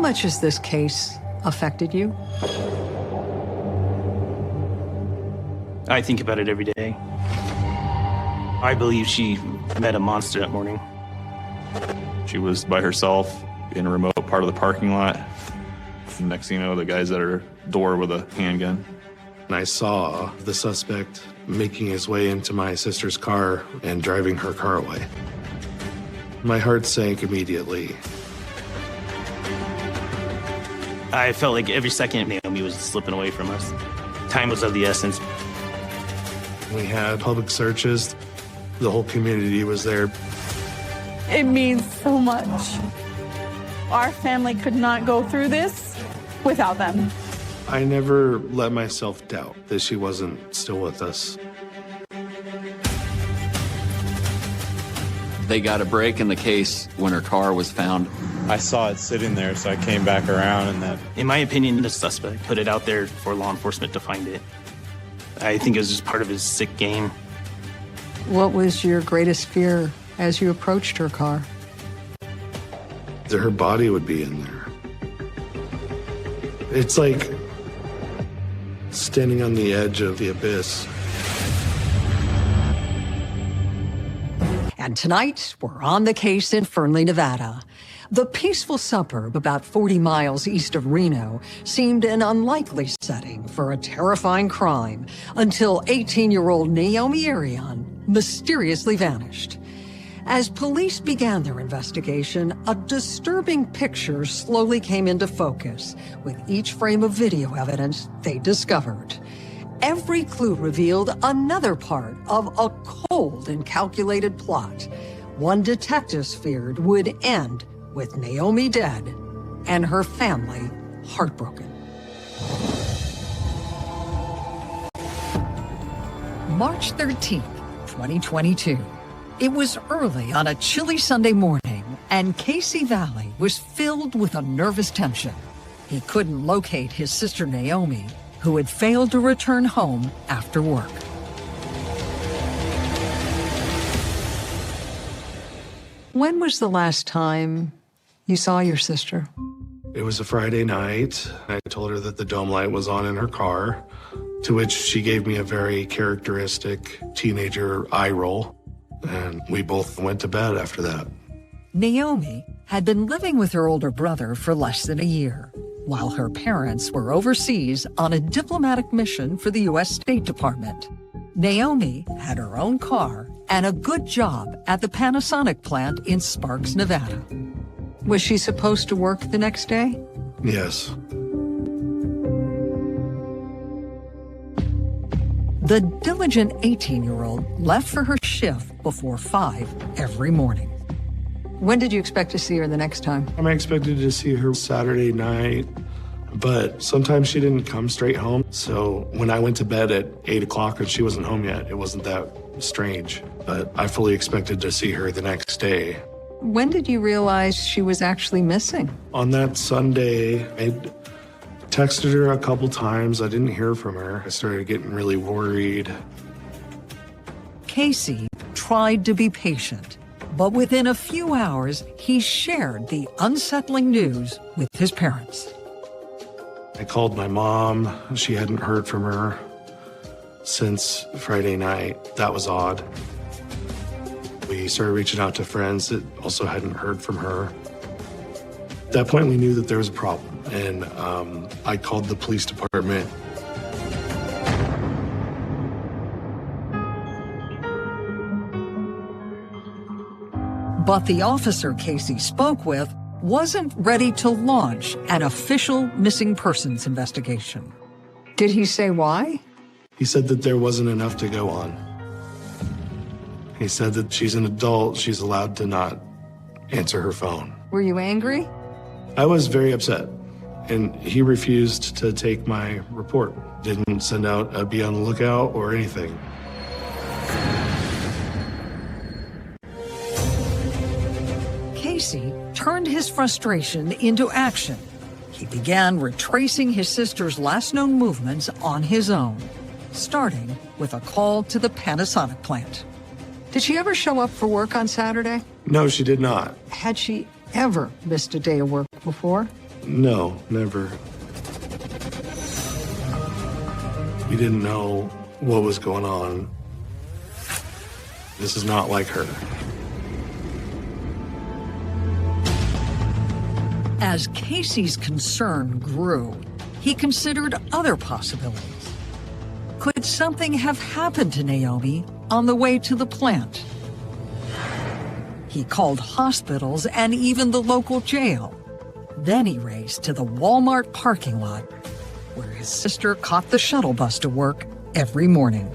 much has this case affected you? I think about it every day. I believe she met a monster that morning. She was by herself in a remote part of the parking lot. Next thing you know, the guy's at her door with a handgun. And I saw the suspect making his way into my sister's car and driving her car away. My heart sank immediately. I felt like every second Naomi was slipping away from us. Time was of the essence. We had public searches. The whole community was there. It means so much. Our family could not go through this without them. I never let myself doubt that she wasn't still with us. They got a break in the case when her car was found. I saw it sitting there, so I came back around and that. In my opinion, the suspect put it out there for law enforcement to find it. I think it was just part of his sick game. What was your greatest fear as you approached her car? That her body would be in there. It's like standing on the edge of the abyss. And tonight, we're on the case in Fernley, Nevada. The peaceful suburb about 40 miles east of Reno seemed an unlikely setting for a terrifying crime until 18-year-old Naomi Arion mysteriously vanished. As police began their investigation, a disturbing picture slowly came into focus with each frame of video evidence they discovered. Every clue revealed another part of a cold and calculated plot. One detectives feared would end with Naomi dead and her family heartbroken. March 13th, 2022. It was early on a chilly Sunday morning, and Casey Valley was filled with a nervous tension. He couldn't locate his sister Naomi, who had failed to return home after work. When was the last time you saw your sister? It was a Friday night. I told her that the dome light was on in her car, to which she gave me a very characteristic teenager eye roll, and we both went to bed after that. Naomi had been living with her older brother for less than a year, while her parents were overseas on a diplomatic mission for the U.S. State Department. Naomi had her own car and a good job at the Panasonic plant in Sparks, Nevada. Was she supposed to work the next day? Yes. The diligent 18-year-old left for her shift before 5 every morning. When did you expect to see her the next time? I expected to see her Saturday night, but sometimes she didn't come straight home. So when I went to bed at 8 o'clock and she wasn't home yet, it wasn't that strange. But I fully expected to see her the next day. When did you realize she was actually missing? On that Sunday, I texted her a couple times. I didn't hear from her. I started getting really worried. Casey tried to be patient, but within a few hours, he shared the unsettling news with his parents. I called my mom. She hadn't heard from her since Friday night. That was odd. We started reaching out to friends that also hadn't heard from her. At that point, we knew that there was a problem, and I called the police department. But the officer Casey spoke with wasn't ready to launch an official missing persons investigation. Did he say why? He said that there wasn't enough to go on. He said that she's an adult, she's allowed to not answer her phone. Were you angry? I was very upset, and he refused to take my report. Didn't send out a be on the lookout or anything. Casey turned his frustration into action. He began retracing his sister's last known movements on his own, starting with a call to the Panasonic plant. Did she ever show up for work on Saturday? No, she did not. Had she ever missed a day of work before? No, never. We didn't know what was going on. This is not like her. As Casey's concern grew, he considered other possibilities. Could something have happened to Naomi on the way to the plant? He called hospitals and even the local jail. Then he raced to the Walmart parking lot, where his sister caught the shuttle bus to work every morning.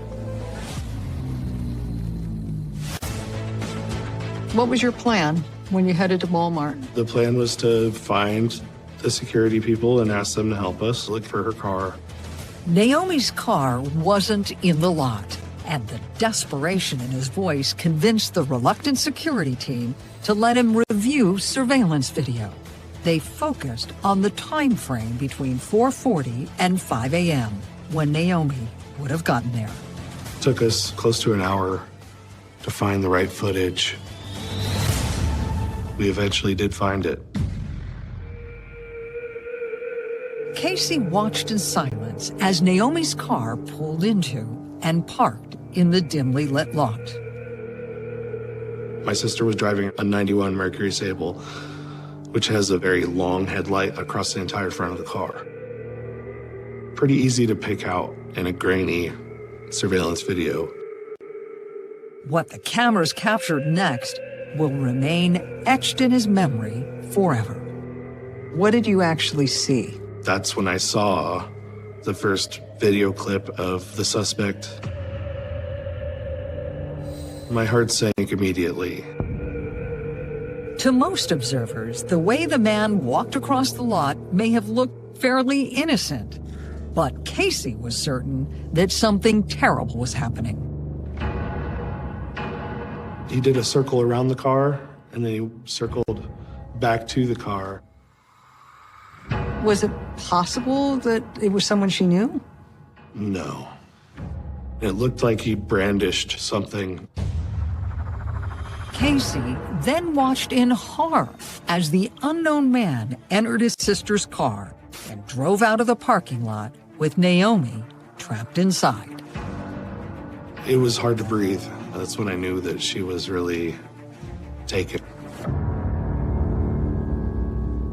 What was your plan when you headed to Walmart? The plan was to find the security people and ask them to help us look for her car. Naomi's car wasn't in the lot, and the desperation in his voice convinced the reluctant security team to let him review surveillance video. They focused on the time frame between 4:40 and 5 a.m. when Naomi would have gotten there. It took us close to an hour to find the right footage. We eventually did find it. Casey watched in silence as Naomi's car pulled into and parked in the dimly lit lot. My sister was driving a 91 Mercury Sable, which has a very long headlight across the entire front of the car. Pretty easy to pick out in a grainy surveillance video. What the cameras captured next will remain etched in his memory forever. What did you actually see? That's when I saw the first video clip of the suspect. My heart sank immediately. To most observers, the way the man walked across the lot may have looked fairly innocent, but Casey was certain that something terrible was happening. He did a circle around the car, and then he circled back to the car. Was it possible that it was someone she knew? No. It looked like he brandished something. Casey then watched in horror as the unknown man entered his sister's car and drove out of the parking lot with Naomi trapped inside. It was hard to breathe. That's when I knew that she was really taken.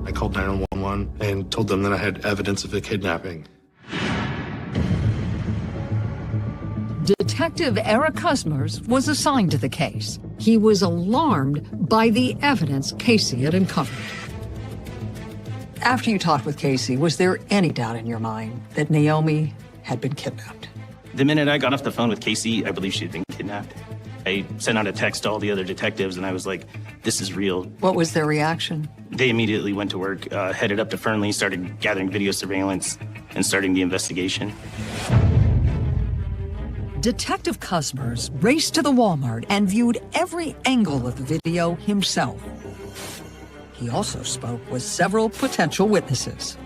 I called 911 and told them that I had evidence of a kidnapping. Detective Eric Cusmers was assigned to the case. He was alarmed by the evidence Casey had uncovered. After you talked with Casey, was there any doubt in your mind that Naomi had been kidnapped? The minute I got off the phone with Casey, I believed she had been kidnapped. I sent out a text to all the other detectives, and I was like, this is real. What was their reaction? They immediately went to work, headed up to Fernley, started gathering video surveillance, and starting the investigation. Detective Cusmers raced to the Walmart and viewed every angle of the video himself. He also spoke with several potential witnesses.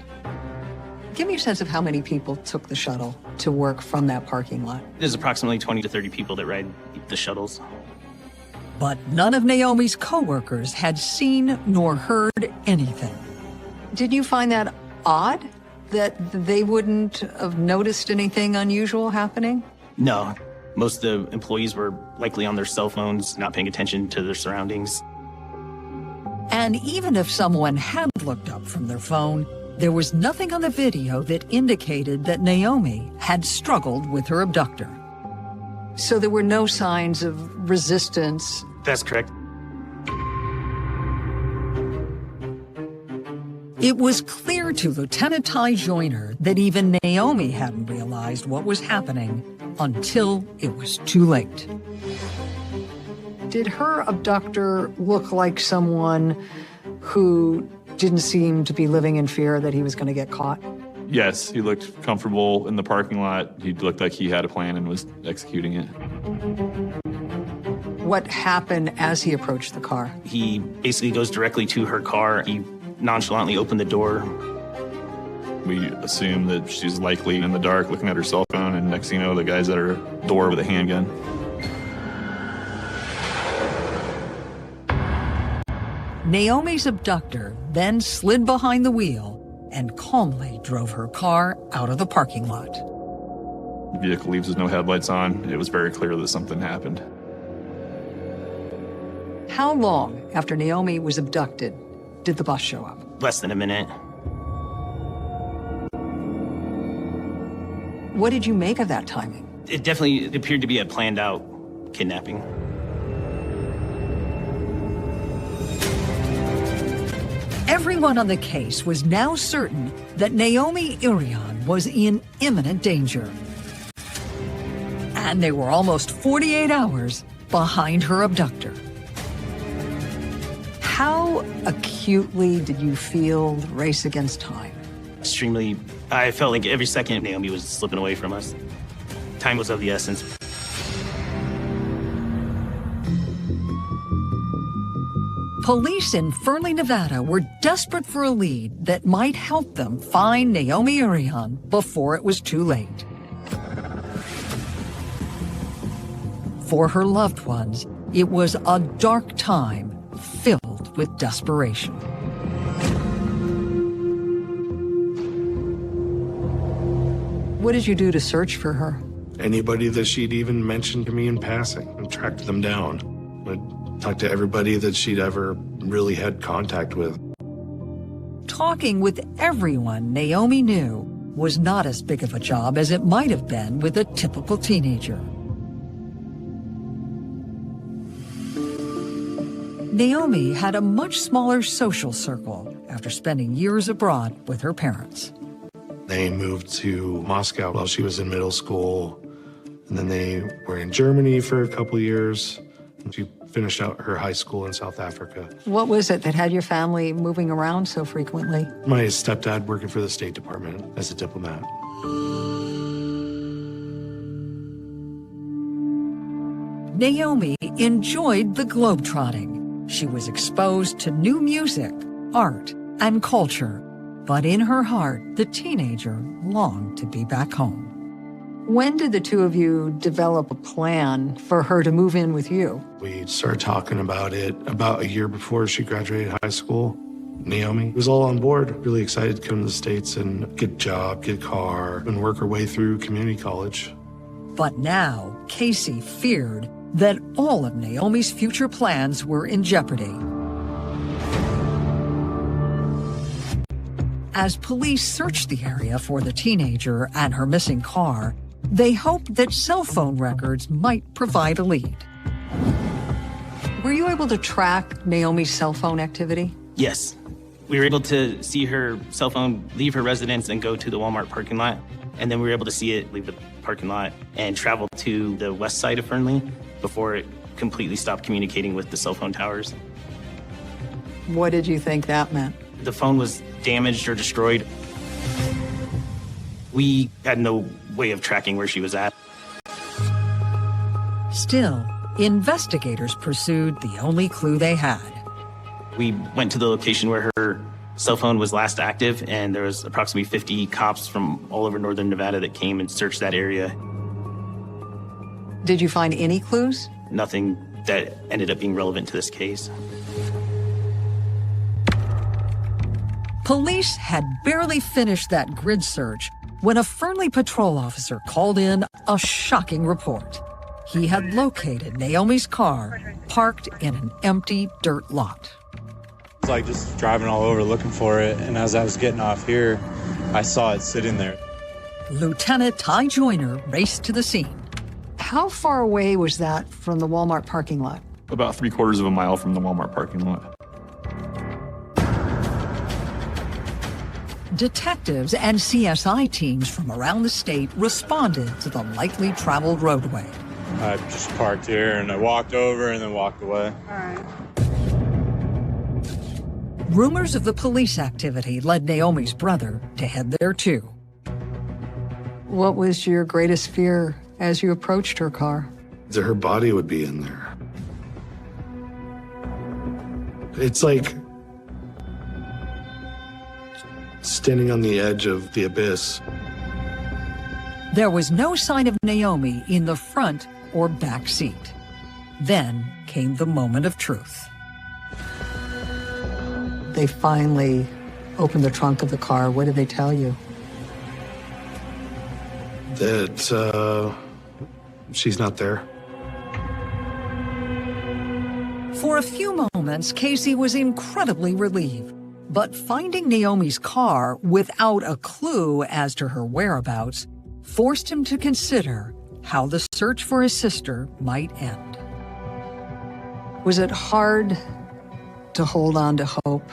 Give me a sense of how many people took the shuttle to work from that parking lot. There's approximately 20 to 30 people that ride the shuttles. But none of Naomi's coworkers had seen nor heard anything. Did you find that odd that they wouldn't have noticed anything unusual happening? No. Most of the employees were likely on their cell phones, not paying attention to their surroundings. And even if someone had looked up from their phone, there was nothing on the video that indicated that Naomi had struggled with her abductor. So there were no signs of resistance. That's correct. It was clear to Lieutenant Ty Joyner that even Naomi hadn't realized what was happening until it was too late. Did her abductor look like someone who didn't seem to be living in fear that he was going to get caught? Yes, he looked comfortable in the parking lot. He looked like he had a plan and was executing it. What happened as he approached the car? He basically goes directly to her car. He nonchalantly opened the door. We assume that she's likely in the dark looking at her cell phone, and next thing you know, the guy's at her door with a handgun. Naomi's abductor then slid behind the wheel and calmly drove her car out of the parking lot. The vehicle leaves with no headlights on. It was very clear that something happened. How long after Naomi was abducted did the bus show up? Less than a minute. What did you make of that timing? It definitely appeared to be a planned out kidnapping. Everyone on the case was now certain that Naomi Irion was in imminent danger. And they were almost 48 hours behind her abductor. How acutely did you feel the race against time? Extremely. I felt like every second Naomi was slipping away from us. Time was of the essence. Police in Fernley, Nevada were desperate for a lead that might help them find Naomi Irion before it was too late. For her loved ones, it was a dark time filled with desperation. What did you do to search for her? Anybody that she'd even mentioned to me in passing, and tracked them down. I talked to everybody that she'd ever really had contact with. Talking with everyone Naomi knew was not as big of a job as it might have been with a typical teenager. Naomi had a much smaller social circle after spending years abroad with her parents. They moved to Moscow while she was in middle school, and then they were in Germany for a couple years. And she finished out her high school in South Africa. What was it that had your family moving around so frequently? My stepdad working for the State Department as a diplomat. Naomi enjoyed the globetrotting. She was exposed to new music, art, and culture. But in her heart, the teenager longed to be back home. When did the two of you develop a plan for her to move in with you? We started talking about it about a year before she graduated high school. Naomi was all on board, really excited to come to the States and get a job, get a car, and work her way through community college. But now, Casey feared that all of Naomi's future plans were in jeopardy. As police searched the area for the teenager and her missing car, they hoped that cell phone records might provide a lead. Were you able to track Naomi's cell phone activity? Yes. We were able to see her cell phone leave her residence and go to the Walmart parking lot. And then we were able to see it leave the parking lot and travel to the west side of Fernley before it completely stopped communicating with the cell phone towers. What did you think that meant? The phone was damaged or destroyed. We had no way of tracking where she was at. Still, investigators pursued the only clue they had. We went to the location where her cell phone was last active, and there was approximately 50 cops from all over northern Nevada that came and searched that area. Did you find any clues? Nothing that ended up being relevant to this case. Police had barely finished that grid search when a Fernley patrol officer called in a shocking report. He had located Naomi's car parked in an empty dirt lot. It's like just driving all over looking for it, and as I was getting off here, I saw it sitting there. Lieutenant Ty Joyner raced to the scene. How far away was that from the Walmart parking lot? About 3/4 of a mile from the Walmart parking lot. Detectives and CSI teams from around the state responded to the likely traveled roadway. I just parked here and I walked over and then walked away. Rumors of the police activity led Naomi's brother to head there too. What was your greatest fear as you approached her car? That her body would be in there. It's like standing on the edge of the abyss. There was no sign of Naomi in the front or back seat. Then came the moment of truth. They finally opened the trunk of the car, what did they tell you? That she's not there. For a few moments, Casey was incredibly relieved. But finding Naomi's car without a clue as to her whereabouts forced him to consider how the search for his sister might end. Was it hard to hold on to hope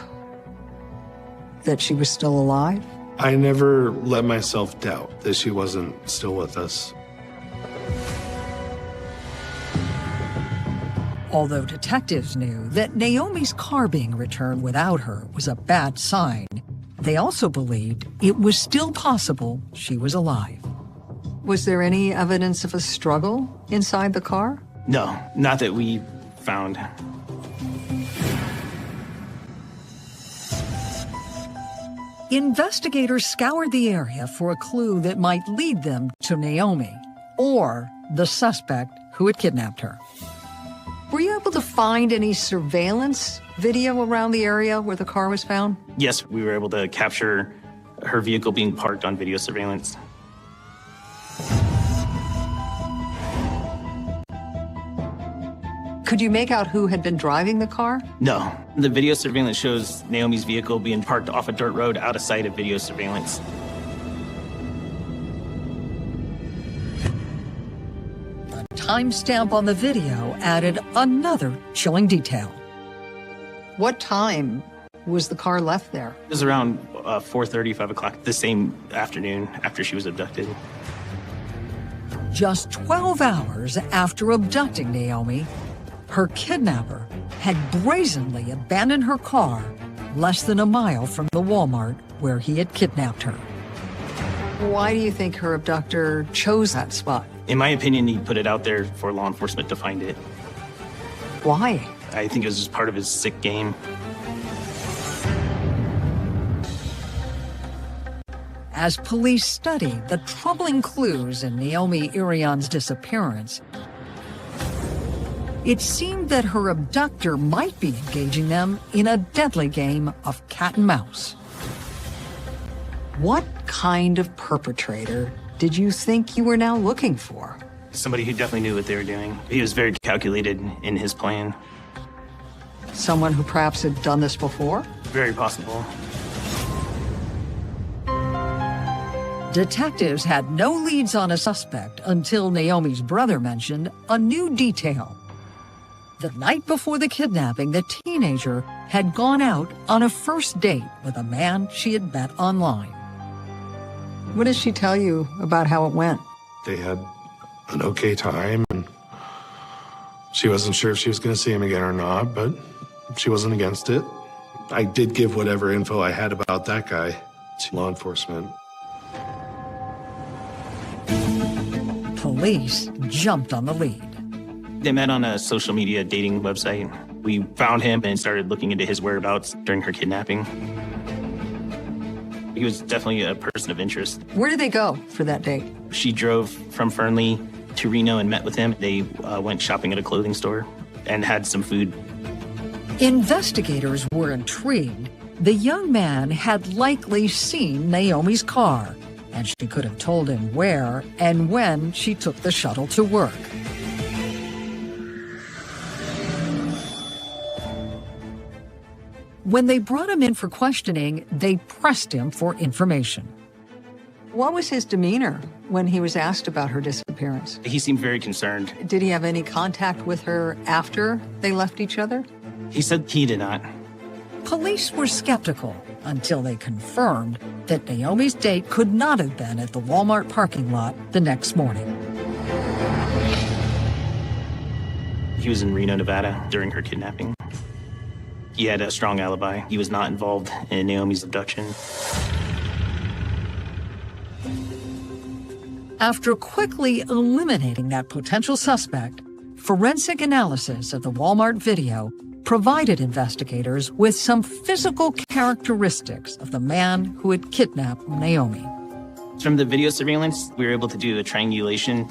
that she was still alive? I never let myself doubt that she wasn't still with us. Although detectives knew that Naomi's car being returned without her was a bad sign, they also believed it was still possible she was alive. Was there any evidence of a struggle inside the car? No, not that we found. Investigators scoured the area for a clue that might lead them to Naomi or the suspect who had kidnapped her. Were you able to find any surveillance video around the area where the car was found? Yes, we were able to capture her vehicle being parked on video surveillance. Could you make out who had been driving the car? No. The video surveillance shows Naomi's vehicle being parked off a dirt road out of sight of video surveillance. The timestamp on the video added another chilling detail. What time was the car left there? It was around 4:30, 5 o'clock, the same afternoon after she was abducted. Just 12 hours after abducting Naomi, her kidnapper had brazenly abandoned her car less than a mile from the Walmart where he had kidnapped her. Why do you think her abductor chose that spot? In my opinion, he put it out there for law enforcement to find it. Why? I think it was just part of his sick game. As police studied the troubling clues in Naomi Irion's disappearance, it seemed that her abductor might be engaging them in a deadly game of cat and mouse. What kind of perpetrator did you think you were now looking for? Somebody who definitely knew what they were doing. He was very calculated in his plan. Someone who perhaps had done this before? Very possible. Detectives had no leads on a suspect until Naomi's brother mentioned a new detail. The night before the kidnapping, the teenager had gone out on a first date with a man she had met online. What did she tell you about how it went? They had an okay time, and she wasn't sure if she was going to see him again or not, but she wasn't against it. I did give whatever info I had about that guy to law enforcement. Police jumped on the lead. They met on a social media dating website. We found him and started looking into his whereabouts during her kidnapping. He was definitely a person of interest. Where did they go for that date? She drove from Fernley to Reno and met with him. They went shopping at a clothing store and had some food. Investigators were intrigued. The young man had likely seen Naomi's car, and she could have told him where and when she took the shuttle to work. When they brought him in for questioning, they pressed him for information. What was his demeanor when he was asked about her disappearance? He seemed very concerned. Did he have any contact with her after they left each other? He said he did not. Police were skeptical until they confirmed that Naomi's date could not have been at the Walmart parking lot the next morning. He was in Reno, Nevada during her kidnapping. He had a strong alibi. He was not involved in Naomi's abduction. After quickly eliminating that potential suspect, forensic analysis of the Walmart video provided investigators with some physical characteristics of the man who had kidnapped Naomi. From the video surveillance, we were able to do a triangulation.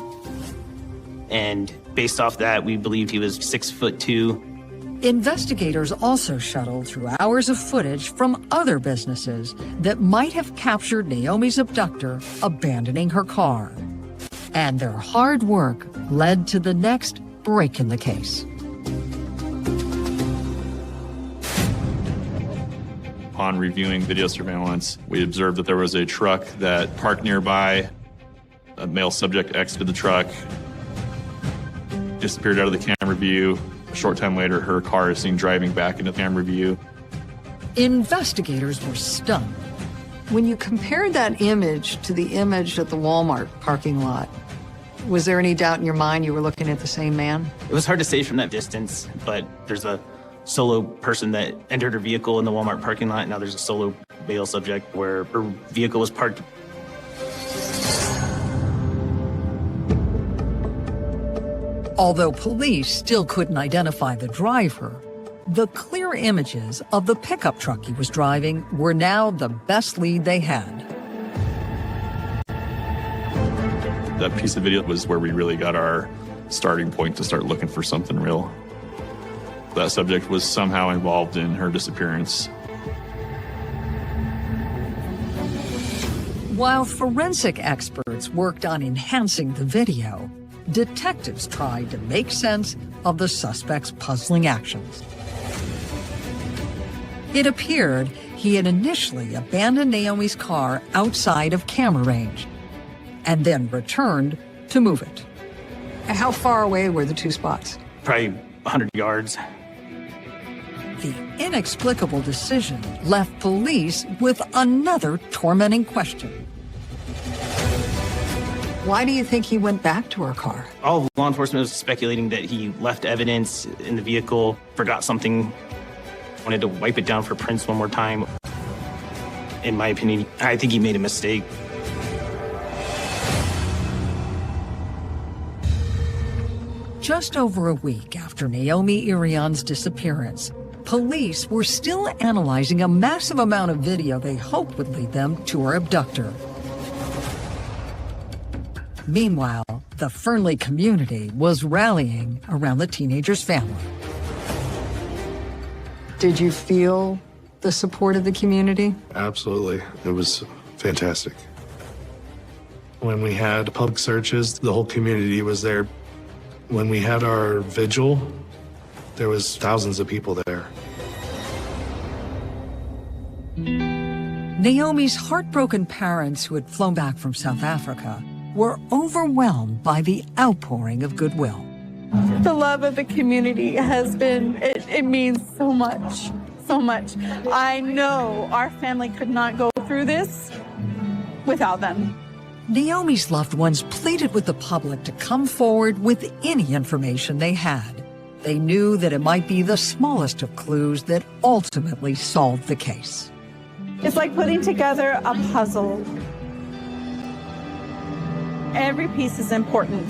And based off that, we believed he was 6'2", Investigators also shuttled through hours of footage from other businesses that might have captured Naomi's abductor abandoning her car. And their hard work led to the next break in the case. Upon reviewing video surveillance, we observed that there was a truck that parked nearby. A male subject exited the truck, disappeared out of the camera view. A short time later, her car is seen driving back into camera view. Investigators were stunned. When you compared that image to the image at the Walmart parking lot, was there any doubt in your mind you were looking at the same man? It was hard to say from that distance, but there's a solo person that entered her vehicle in the Walmart parking lot. Now there's a solo male subject where her vehicle was parked. Although police still couldn't identify the driver, the clear images of the pickup truck he was driving were now the best lead they had. That piece of video was where we really got our starting point to start looking for something real. That subject was somehow involved in her disappearance. While forensic experts worked on enhancing the video, detectives tried to make sense of the suspect's puzzling actions. It appeared he had initially abandoned Naomi's car outside of camera range and then returned to move it. How far away were the two spots? Probably 100 yards. The inexplicable decision left police with another tormenting question. Why do you think he went back to her car? All law enforcement was speculating that he left evidence in the vehicle, forgot something, wanted to wipe it down for prints one more time. In my opinion, I think he made a mistake. Just over a week after Naomi Irion's disappearance, police were still analyzing a massive amount of video they hoped would lead them to her abductor. Meanwhile, the Fernley community was rallying around the teenager's family. Did you feel the support of the community? Absolutely. It was fantastic. When we had public searches, the whole community was there. When we had our vigil, there was thousands of people there. Naomi's heartbroken parents, who had flown back from South Africa, were overwhelmed by the outpouring of goodwill. The love of the community has been, it means so much, so much. I know our family could not go through this without them. Naomi's loved ones pleaded with the public to come forward with any information they had. They knew that it might be the smallest of clues that ultimately solved the case. It's like putting together a puzzle. Every piece is important.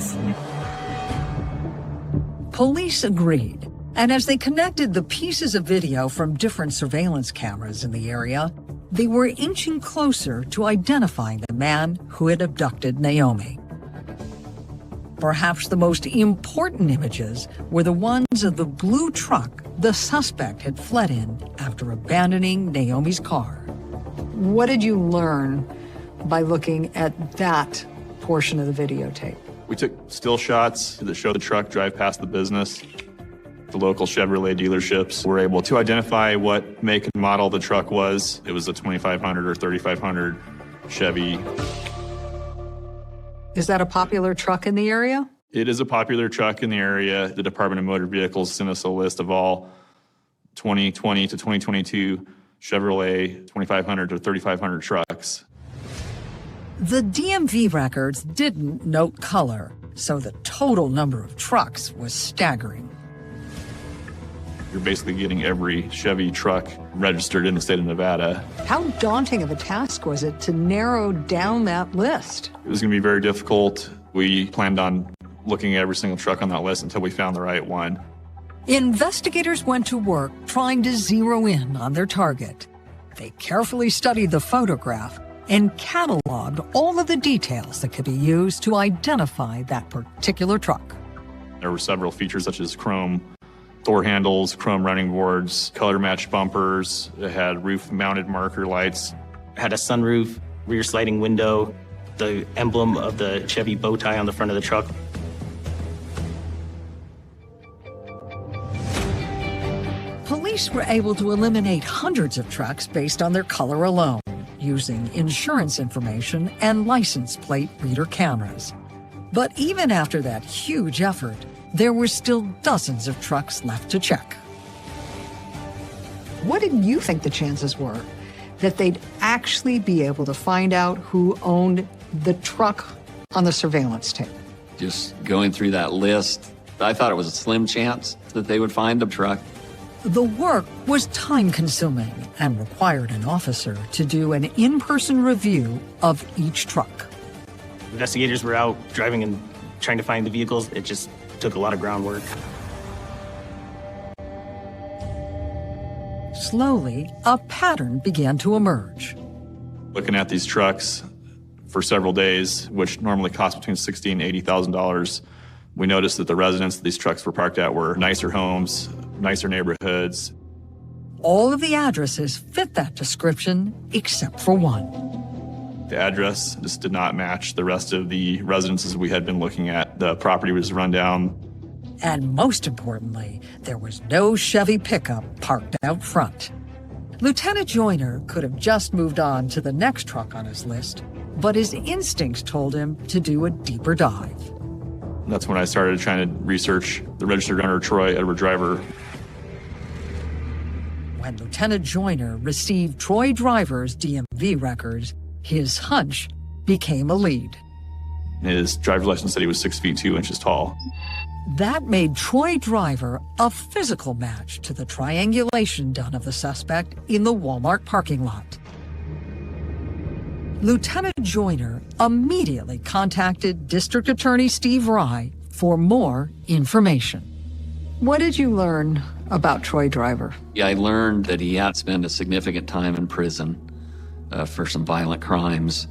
Police agreed, and as they connected the pieces of video from different surveillance cameras in the area, they were inching closer to identifying the man who had abducted Naomi. Perhaps the most important images were the ones of the blue truck the suspect had fled in after abandoning Naomi's car. What did you learn by looking at that portion of the videotape? We took still shots that showed the truck drive past the business. The local Chevrolet dealerships were able to identify what make and model the truck was. It was a 2500 or 3500 Chevy. Is that a popular truck in the area? It is a popular truck in the area. The Department of Motor Vehicles sent us a list of all 2020 to 2022 Chevrolet 2500 to 3500 trucks. The DMV records didn't note color, so the total number of trucks was staggering. You're basically getting every Chevy truck registered in the state of Nevada. How daunting of a task was it to narrow down that list? It was going to be very difficult. We planned on looking at every single truck on that list until we found the right one. Investigators went to work trying to zero in on their target. They carefully studied the photograph and cataloged all of the details that could be used to identify that particular truck. There were several features such as chrome door handles, chrome running boards, color-matched bumpers. It had roof-mounted marker lights. It had a sunroof, rear sliding window, the emblem of the Chevy bow tie on the front of the truck. Police were able to eliminate hundreds of trucks based on their color alone, using insurance information and license plate reader cameras. But even after that huge effort, there were still dozens of trucks left to check. What did you think the chances were that they'd actually be able to find out who owned the truck on the surveillance tape? Just going through that list, I thought it was a slim chance that they would find the truck. The work was time-consuming and required an officer to do an in-person review of each truck. Investigators were out driving and trying to find the vehicles. It just took a lot of groundwork. Slowly, a pattern began to emerge. Looking at these trucks for several days, which normally cost between $60,000 and $80,000, we noticed that the residents that these trucks were parked at were nicer homes, nicer neighborhoods. All of the addresses fit that description except for one. The address just did not match the rest of the residences we had been looking at. The property was run down. And most importantly, there was no Chevy pickup parked out front. Lieutenant Joyner could have just moved on to the next truck on his list, but his instincts told him to do a deeper dive. That's when I started trying to research the registered owner, Troy Edward Driver. When Lieutenant Joyner received Troy Driver's DMV records, his hunch became a lead. His driver's license said he was 6 feet 2 inches tall. That made Troy Driver a physical match to the triangulation done of the suspect in the Walmart parking lot. Lieutenant Joyner immediately contacted District Attorney Steve Rye for more information. What did you learn about Troy Driver? Yeah, I learned that he had spent a significant time in prison for some violent crimes,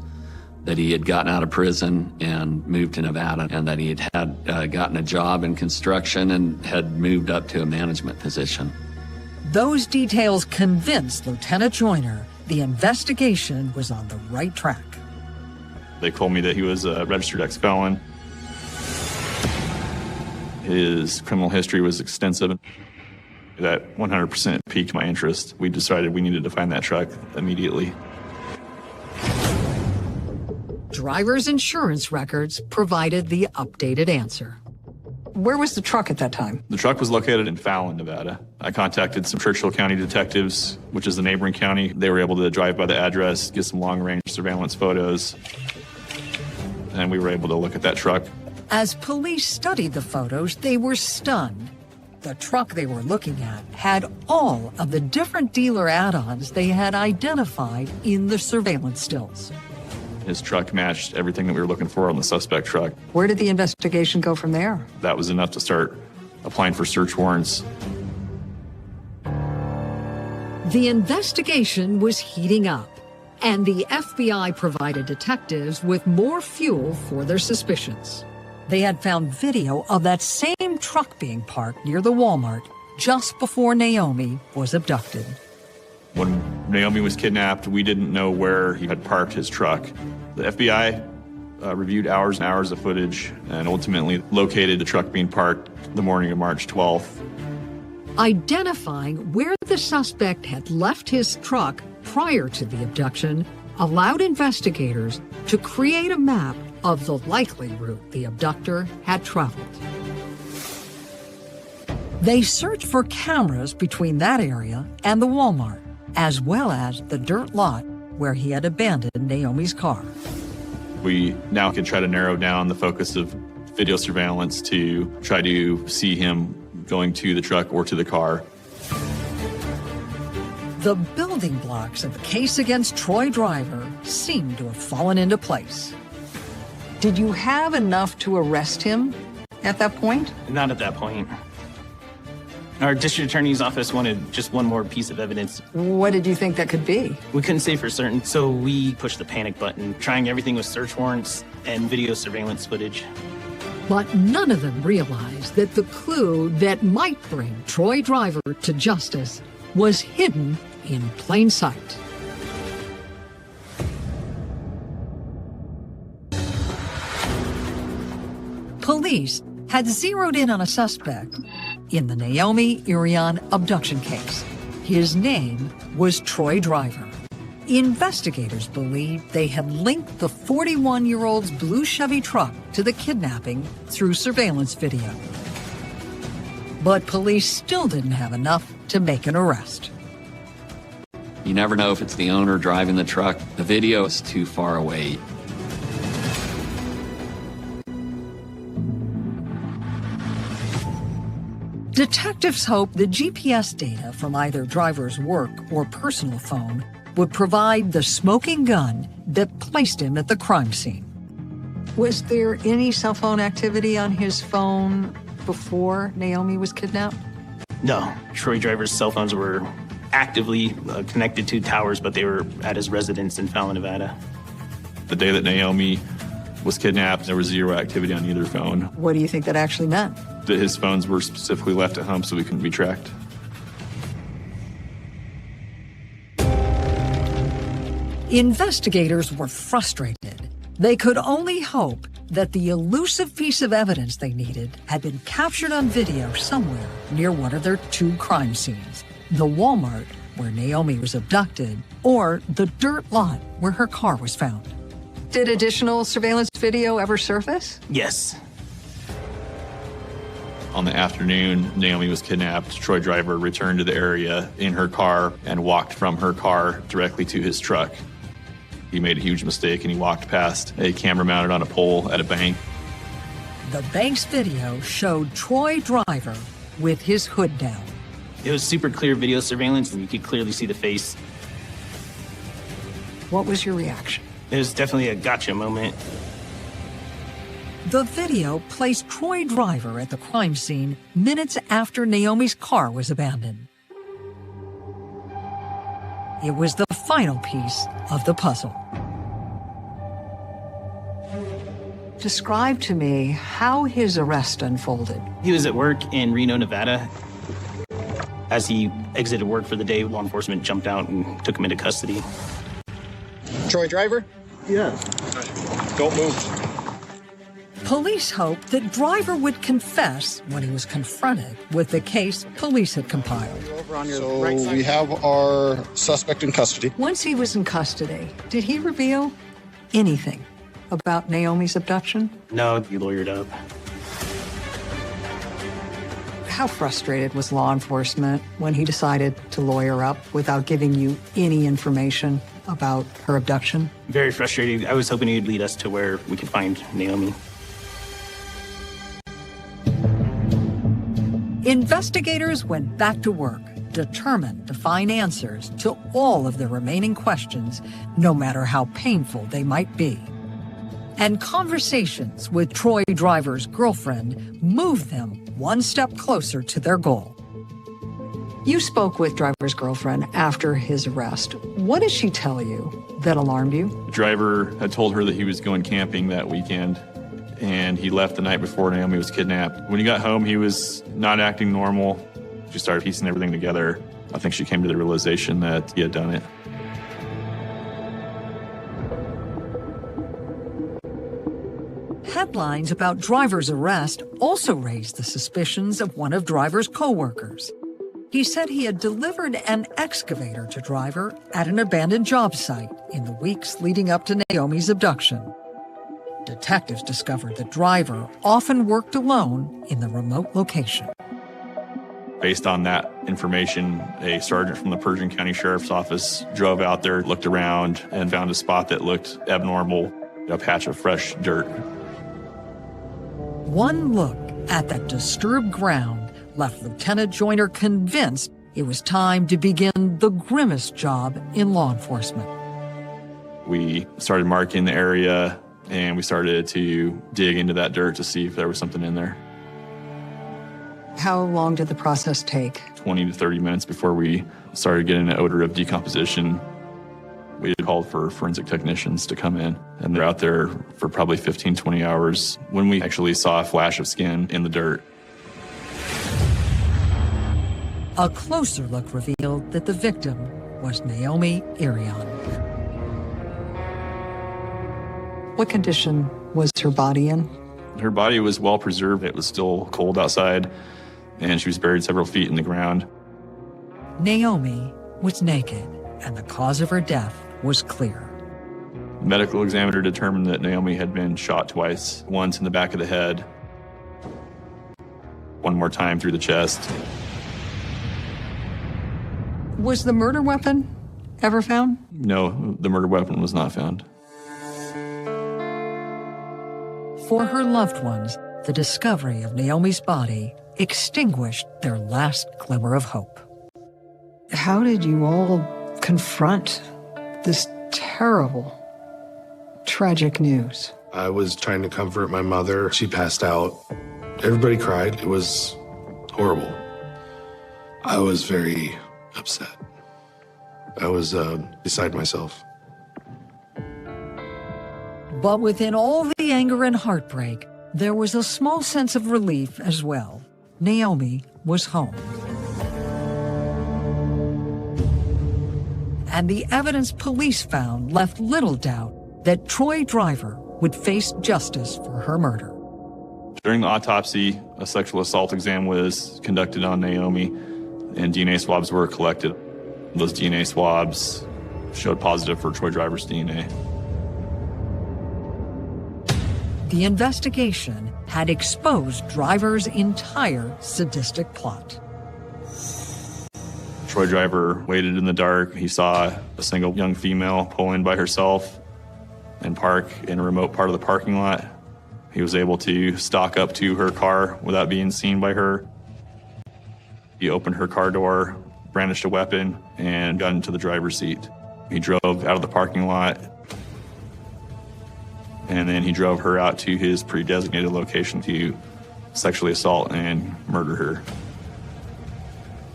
that he had gotten out of prison and moved to Nevada, and that he had gotten a job in construction and had moved up to a management position. Those details convinced Lieutenant Joyner the investigation was on the right track. They told me that he was a registered ex-felon. His criminal history was extensive. That 100% piqued my interest. We decided we needed to find that truck immediately. Driver's insurance records provided the updated answer. Where was the truck at that time? The truck was located in Fallon, Nevada. I contacted some Churchill County detectives, which is the neighboring county. They were able to drive by the address, get some long-range surveillance photos, and we were able to look at that truck. As police studied the photos, they were stunned. The truck they were looking at had all of the different dealer add-ons they had identified in the surveillance stills. His truck matched everything that we were looking for on the suspect truck. Where did the investigation go from there? That was enough to start applying for search warrants. The investigation was heating up, and the FBI provided detectives with more fuel for their suspicions. They had found video of that same truck being parked near the Walmart just before Naomi was abducted. When Naomi was kidnapped, we didn't know where he had parked his truck. The FBI reviewed hours and hours of footage and ultimately located the truck being parked the morning of March 12th. Identifying where the suspect had left his truck prior to the abduction allowed investigators to create a map of the likely route the abductor had traveled. They searched for cameras between that area and the Walmart, as well as the dirt lot where he had abandoned Naomi's car. We now can try to narrow down the focus of video surveillance to try to see him going to the truck or to the car. The building blocks of the case against Troy Driver seemed to have fallen into place. Did you have enough to arrest him at that point? Not at that point. Our district attorney's office wanted just one more piece of evidence. What did you think that could be? We couldn't say for certain, so we pushed the panic button, trying everything with search warrants and video surveillance footage. But none of them realized that the clue that might bring Troy Driver to justice was hidden in plain sight. Police had zeroed in on a suspect in the Naomi Irion abduction case. His name was Troy Driver. Investigators believed they had linked the 41-year-old's blue Chevy truck to the kidnapping through surveillance video. But police still didn't have enough to make an arrest. You never know if it's the owner driving the truck. The video is too far away. Detectives hoped the GPS data from either driver's work or personal phone would provide the smoking gun that placed him at the crime scene. Was there any cell phone activity on his phone before Naomi was kidnapped? No, Troy Driver's cell phones were actively connected to towers, but they were at his residence in Fallon, Nevada. The day that Naomi was kidnapped, there was zero activity on either phone. What do you think that actually meant? That his phones were specifically left at home so we couldn't be tracked. Investigators were frustrated. They could only hope that the elusive piece of evidence they needed had been captured on video somewhere near one of their two crime scenes, the Walmart where Naomi was abducted, or the dirt lot where her car was found. Did additional surveillance video ever surface? Yes. On the afternoon Naomi was kidnapped, Troy Driver returned to the area in her car and walked from her car directly to his truck. He made a huge mistake and he walked past a camera mounted on a pole at a bank. The bank's video showed Troy Driver with his hood down. It was super clear video surveillance, and you could clearly see the face. What was your reaction? It was definitely a gotcha moment. The video placed Troy Driver at the crime scene minutes after Naomi's car was abandoned. It was the final piece of the puzzle. Describe to me how his arrest unfolded. He was at work in Reno, Nevada. As he exited work for the day, law enforcement jumped out and took him into custody. Troy Driver? Yeah. Don't move. Police hoped that Driver would confess when he was confronted with the case police had compiled. So we have our suspect in custody. Once he was in custody, did he reveal anything about Naomi's abduction? No, he lawyered up. How frustrated was law enforcement when he decided to lawyer up without giving you any information about her abduction? Very frustrated. I was hoping he'd lead us to where we could find Naomi. Investigators went back to work, determined to find answers to all of the remaining questions, no matter how painful they might be. And conversations with Troy Driver's girlfriend moved them one step closer to their goal. You spoke with Driver's girlfriend after his arrest. What did she tell you that alarmed you? The driver had told her that he was going camping that weekend, and he left the night before Naomi was kidnapped. When he got home, he was not acting normal. She started piecing everything together. I think she came to the realization that he had done it. Headlines about Driver's arrest also raised the suspicions of one of Driver's co-workers. He said he had delivered an excavator to Driver at an abandoned job site in the weeks leading up to Naomi's abduction. Detectives discovered the Driver often worked alone in the remote location. Based on that information, a sergeant from the Pershing County Sheriff's Office drove out there, looked around, and found a spot that looked abnormal, a patch of fresh dirt. One look at that disturbed ground left Lieutenant Joyner convinced it was time to begin the grimmest job in law enforcement. We started marking the area, and we started to dig into that dirt to see if there was something in there. How long did the process take? 20 to 30 minutes before we started getting an odor of decomposition. We had called for forensic technicians to come in, and they're out there for probably 15, 20 hours when we actually saw a flash of skin in the dirt. A closer look revealed that the victim was Naomi Irion. What condition was her body in? Her body was well preserved. It was still cold outside, and she was buried several feet in the ground. Naomi was naked, and the cause of her death was clear. The medical examiner determined that Naomi had been shot twice, once in the back of the head, one more time through the chest. Was the murder weapon ever found? No, the murder weapon was not found. For her loved ones, the discovery of Naomi's body extinguished their last glimmer of hope. How did you all confront this terrible, tragic news? I was trying to comfort my mother. She passed out. Everybody cried. It was horrible. I was very upset. I was beside myself. But within all the anger and heartbreak, there was a small sense of relief as well. Naomi was home. And the evidence police found left little doubt that Troy Driver would face justice for her murder. During the autopsy, a sexual assault exam was conducted on Naomi, and DNA swabs were collected. Those DNA swabs showed positive for Troy Driver's DNA. The investigation had exposed Driver's entire sadistic plot. Troy Driver waited in the dark. He saw a single young female pull in by herself and park in a remote part of the parking lot. He was able to stalk up to her car without being seen by her. He opened her car door, brandished a weapon, and got into the driver's seat. He drove out of the parking lot, and then he drove her out to his pre-designated location to sexually assault and murder her.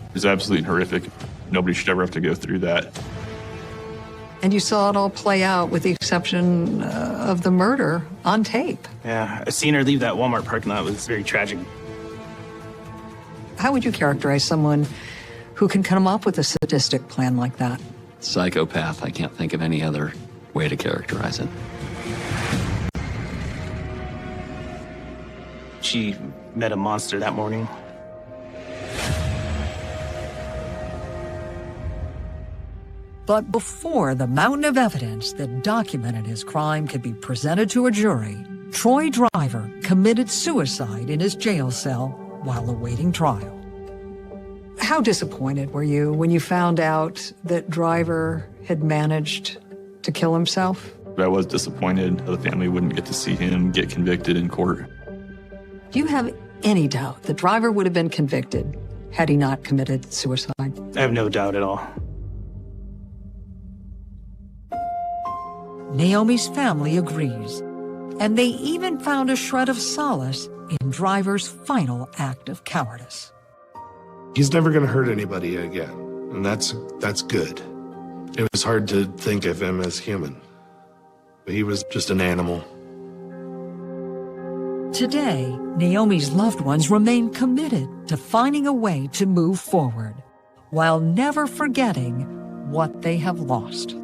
It was absolutely horrific. Nobody should ever have to go through that. And you saw it all play out with the exception of the murder on tape. Yeah, seeing her leave that Walmart parking lot was very tragic. How would you characterize someone who can come up with a sadistic plan like that? Psychopath. I can't think of any other way to characterize it. She met a monster that morning. But before the mountain of evidence that documented his crime could be presented to a jury, Troy Driver committed suicide in his jail cell while awaiting trial. How disappointed were you when you found out that Driver had managed to kill himself? I was disappointed the family wouldn't get to see him get convicted in court. Do you have any doubt that Driver would have been convicted had he not committed suicide? I have no doubt at all. Naomi's family agrees, and they even found a shred of solace in Driver's final act of cowardice. He's never going to hurt anybody again, and that's good. It was hard to think of him as human. He was just an animal. Today, Naomi's loved ones remain committed to finding a way to move forward, while never forgetting what they have lost.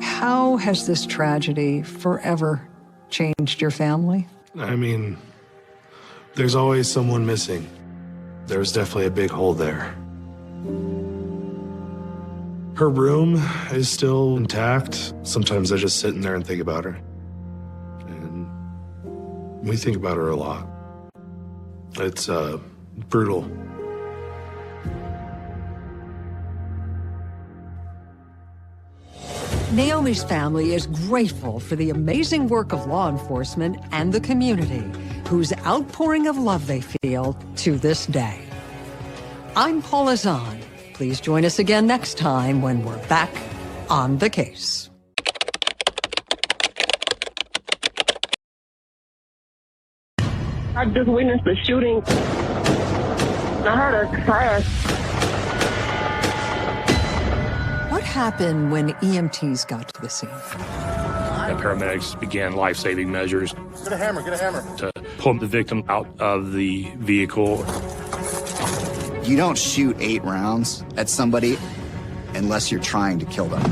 How has this tragedy forever changed your family? I mean, there's always someone missing. There's definitely a big hole there. Her room is still intact. Sometimes I just sit in there and think about her. And we think about her a lot. It's brutal. Naomi's family is grateful for the amazing work of law enforcement and the community, whose outpouring of love they feel to this day. I'm Paula Zahn. Please join us again next time when we're back on the case. I just witnessed the shooting. I heard a crash. What happened when EMTs got to the scene? The paramedics began life-saving measures. Get a hammer, To pull the victim out of the vehicle. You don't shoot 8 rounds at somebody unless you're trying to kill them.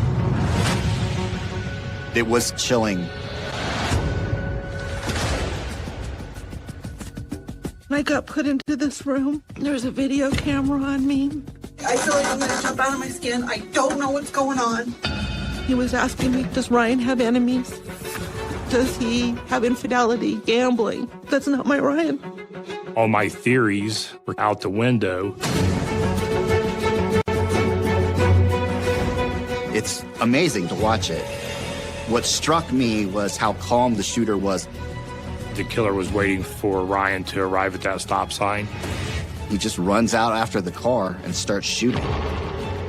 It was chilling. I got put into this room. There's a video camera on me. I feel like I'm gonna jump out of my skin. I don't know what's going on. He was asking me, does Ryan have enemies? Does he have infidelity, gambling? That's not my Ryan. All my theories were out the window. It's amazing to watch it. What struck me was how calm the shooter was. The killer was waiting for Ryan to arrive at that stop sign. He just runs out after the car and starts shooting.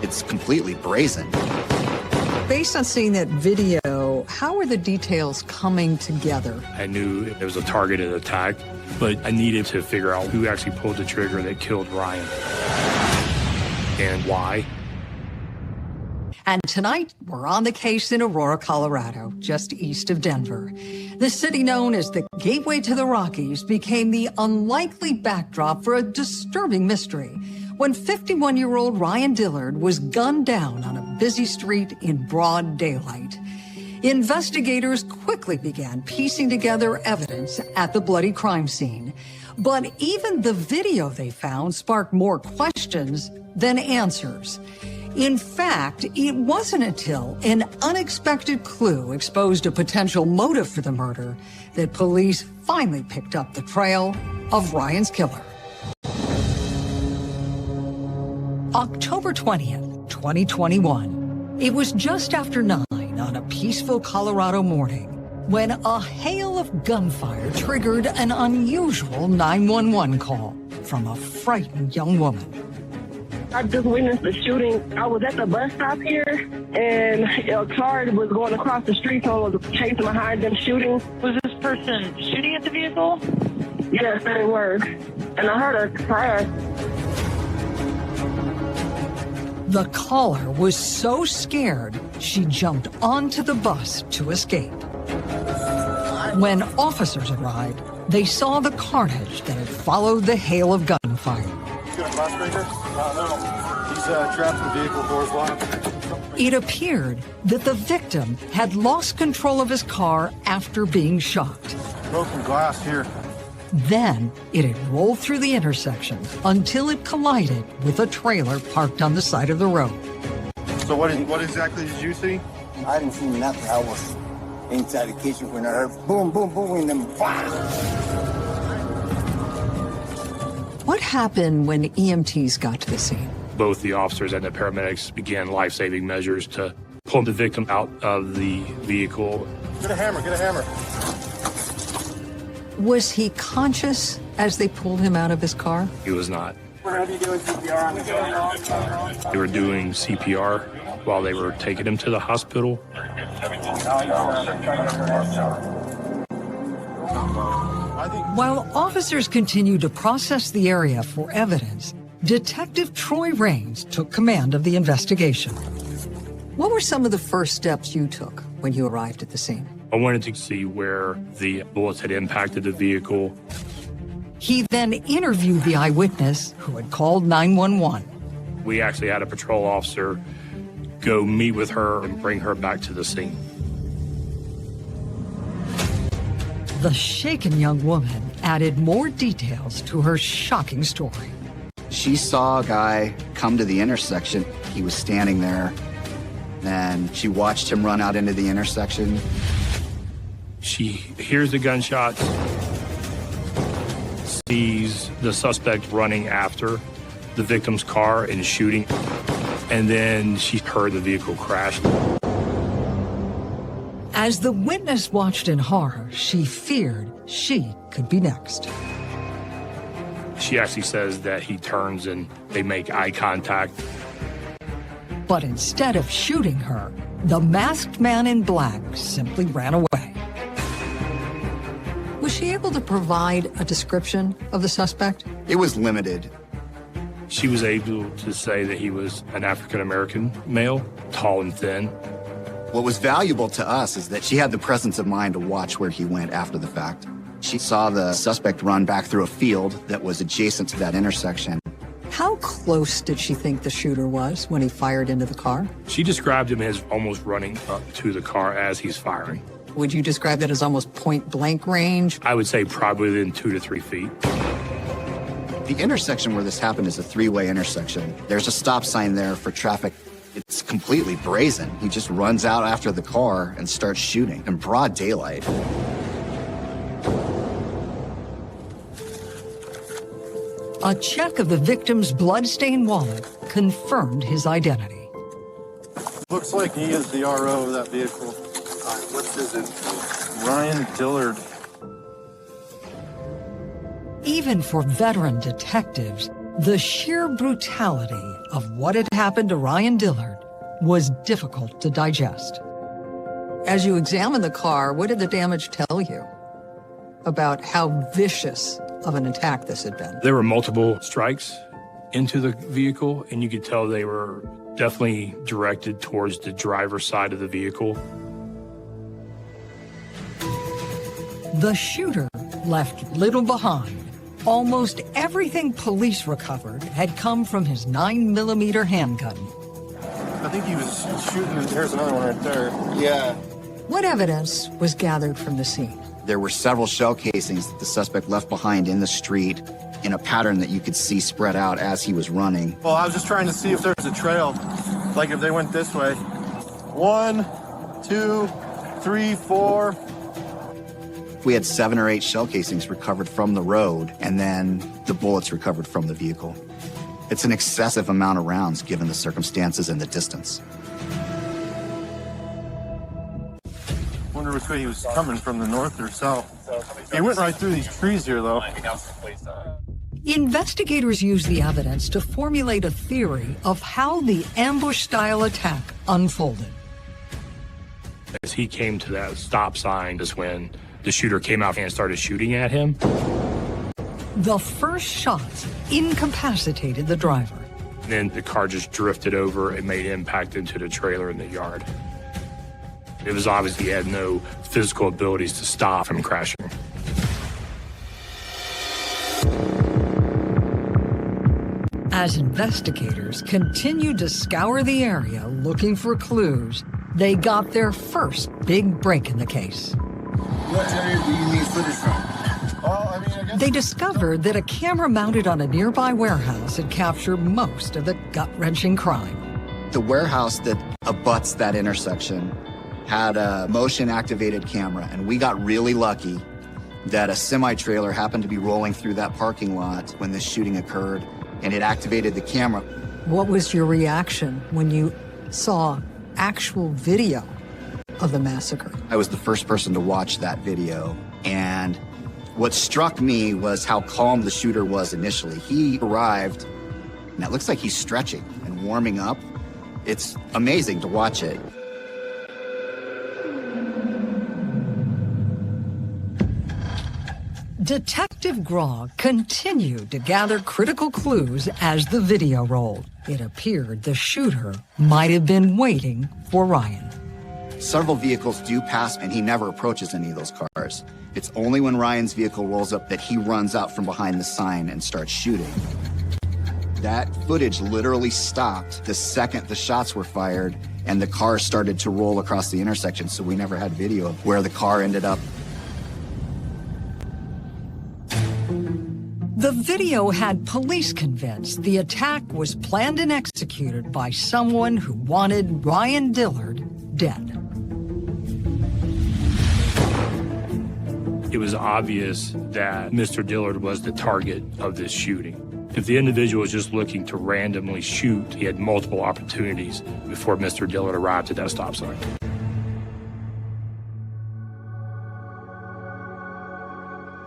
It's completely brazen. Based on seeing that video, how are the details coming together? I knew it was a targeted attack, but I needed to figure out who actually pulled the trigger that killed Ryan and why. And tonight, we're on the case in Aurora, Colorado, just east of Denver. The city known as the Gateway to the Rockies became the unlikely backdrop for a disturbing mystery when 51-year-old Ryan Dillard was gunned down on a busy street in broad daylight. Investigators quickly began piecing together evidence at the bloody crime scene. But even the video they found sparked more questions than answers. In fact, it wasn't until an unexpected clue exposed a potential motive for the murder that police finally picked up the trail of Ryan's killer. October 20th, 2021. It was just after 9 on a peaceful Colorado morning when a hail of gunfire triggered an unusual 911 call from a frightened young woman. I just witnessed the shooting. I was at the bus stop here, and a car was going across the street, so I was chasing behind them shooting. Was this person shooting at the vehicle? Yes, they were. And I heard a crash. The caller was so scared, she jumped onto the bus to escape. When officers arrived, they saw the carnage that had followed the hail of gunfire. He's trapped in the vehicle, doors locked. It appeared that the victim had lost control of his car after being shot. Broken glass here. Then it had rolled through the intersection until it collided with a trailer parked on the side of the road. So what exactly did you see? I didn't see nothing. I was inside the kitchen when I heard boom, boom, boom, and then bam. What happened when EMTs got to the scene? Both the officers and the paramedics began life-saving measures to pull the victim out of the vehicle. Get a hammer, get a hammer. Was he conscious as they pulled him out of his car? He was not. Are you doing CPR on the gun? They were doing CPR while they were taking him to the hospital. While officers continued to process the area for evidence, Detective Troy Raines took command of the investigation. What were some of the first steps you took when you arrived at the scene? I wanted to see where the bullets had impacted the vehicle. He then interviewed the eyewitness who had called 911. We actually had a patrol officer go meet with her and bring her back to the scene. The shaken young woman added more details to her shocking story. She saw a guy come to the intersection. He was standing there, and she watched him run out into the intersection. She hears the gunshots, sees the suspect running after the victim's car and shooting, and then she heard the vehicle crash. As the witness watched in horror, she feared she could be next. She actually says that he turns and they make eye contact. But instead of shooting her, the masked man in black simply ran away. Was she able to provide a description of the suspect? It was limited. She was able to say that he was an African-American male, tall and thin. What was valuable to us is that she had the presence of mind to watch where he went after the fact. She saw the suspect run back through a field that was adjacent to that intersection. How close did she think the shooter was when he fired into the car? She described him as almost running up to the car as he's firing. Would you describe that as almost point-blank range? I would say probably within 2 to 3 feet. The intersection where this happened is a three-way intersection. There's a stop sign there for traffic. It's completely brazen. He just runs out after the car and starts shooting in broad daylight. A check of the victim's blood-stained wallet confirmed his identity. Looks like he is the RO of that vehicle. What's his info? Ryan Dillard. Even for veteran detectives, the sheer brutality of what had happened to Ryan Dillard was difficult to digest. As you examine the car, what did the damage tell you about how vicious of an attack this had been? There were multiple strikes into the vehicle, and you could tell they were definitely directed towards the driver's side of the vehicle. The shooter left little behind. Almost everything police recovered had come from his 9mm handgun. I think he was shooting, and there's another one right there. Yeah. What evidence was gathered from the scene? There were several shell casings that the suspect left behind in the street in a pattern that you could see spread out as he was running. Well, I was just trying to see if there's a trail, like if they went this way. 1, 2, 3, 4. We had 7 or 8 shell casings recovered from the road, and then the bullets recovered from the vehicle. It's an excessive amount of rounds given the circumstances and the distance. Wonder which way he was coming, from the north or south. He went right through these trees here, though. Investigators used the evidence to formulate a theory of how the ambush-style attack unfolded. As he came to that stop sign is when the shooter came out and started shooting at him. The first shots incapacitated the driver. Then the car just drifted over and made impact into the trailer in the yard. It was obvious he had no physical abilities to stop from crashing. As investigators continued to scour the area looking for clues, they got their first big break in the case. What area do you need footage from? They discovered that a camera mounted on a nearby warehouse had captured most of the gut-wrenching crime. The warehouse that abuts that intersection had a motion-activated camera, and we got really lucky that a semi-trailer happened to be rolling through that parking lot when this shooting occurred, and it activated the camera. What was your reaction when you saw actual video of the massacre? I was the first person to watch that video, and what struck me was how calm the shooter was initially. He arrived, and it looks like he's stretching and warming up. It's amazing to watch it. Detective Grog continued to gather critical clues as the video rolled. It appeared the shooter might have been waiting for Ryan. Several vehicles do pass, and he never approaches any of those cars. It's only when Ryan's vehicle rolls up that he runs out from behind the sign and starts shooting. That footage literally stopped the second the shots were fired and the car started to roll across the intersection, so we never had video of where the car ended up. The video had police convinced the attack was planned and executed by someone who wanted Ryan Dillard dead. It was obvious that Mr. Dillard was the target of this shooting. If the individual was just looking to randomly shoot, he had multiple opportunities before Mr. Dillard arrived at that stop sign.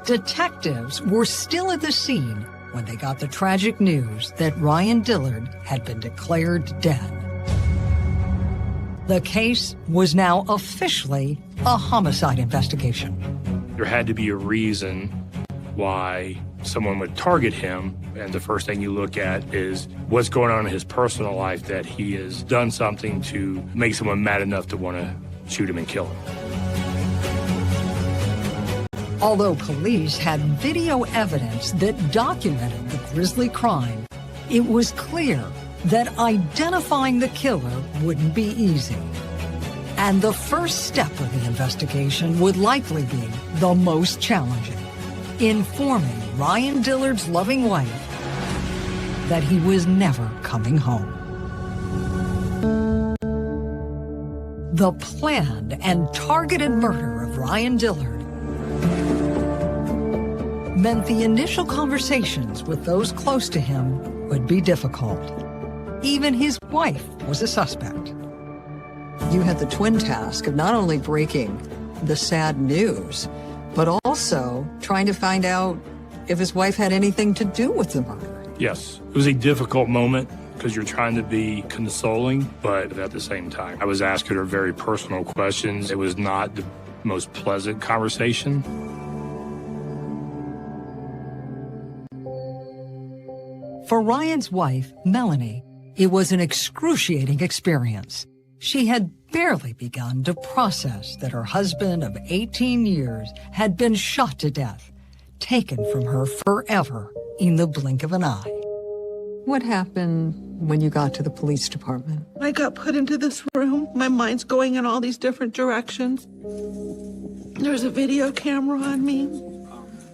Detectives were still at the scene when they got the tragic news that Ryan Dillard had been declared dead. The case was now officially a homicide investigation. There had to be a reason why Someone would target him, and the first thing you look at is what's going on in his personal life, that he has done something to make someone mad enough to want to shoot him and kill him. Although police had video evidence that documented the grisly crime, it was clear that identifying the killer wouldn't be easy. And the first step of the investigation would likely be the most challenging: informing Ryan Dillard's loving wife that he was never coming home. The planned and targeted murder of Ryan Dillard meant the initial conversations with those close to him would be difficult. Even his wife was a suspect. You had the twin task of not only breaking the sad news, but also trying to find out if his wife had anything to do with the murder. Yes, it was a difficult moment because you're trying to be consoling, but at the same time, I was asking her very personal questions. It was not the most pleasant conversation. For Ryan's wife, Melanie, it was an excruciating experience. She had barely begun to process that her husband of 18 years had been shot to death, taken from her forever in the blink of an eye. What happened when you got to the police department? I got put into this room. My mind's going in all these different directions. There's a video camera on me.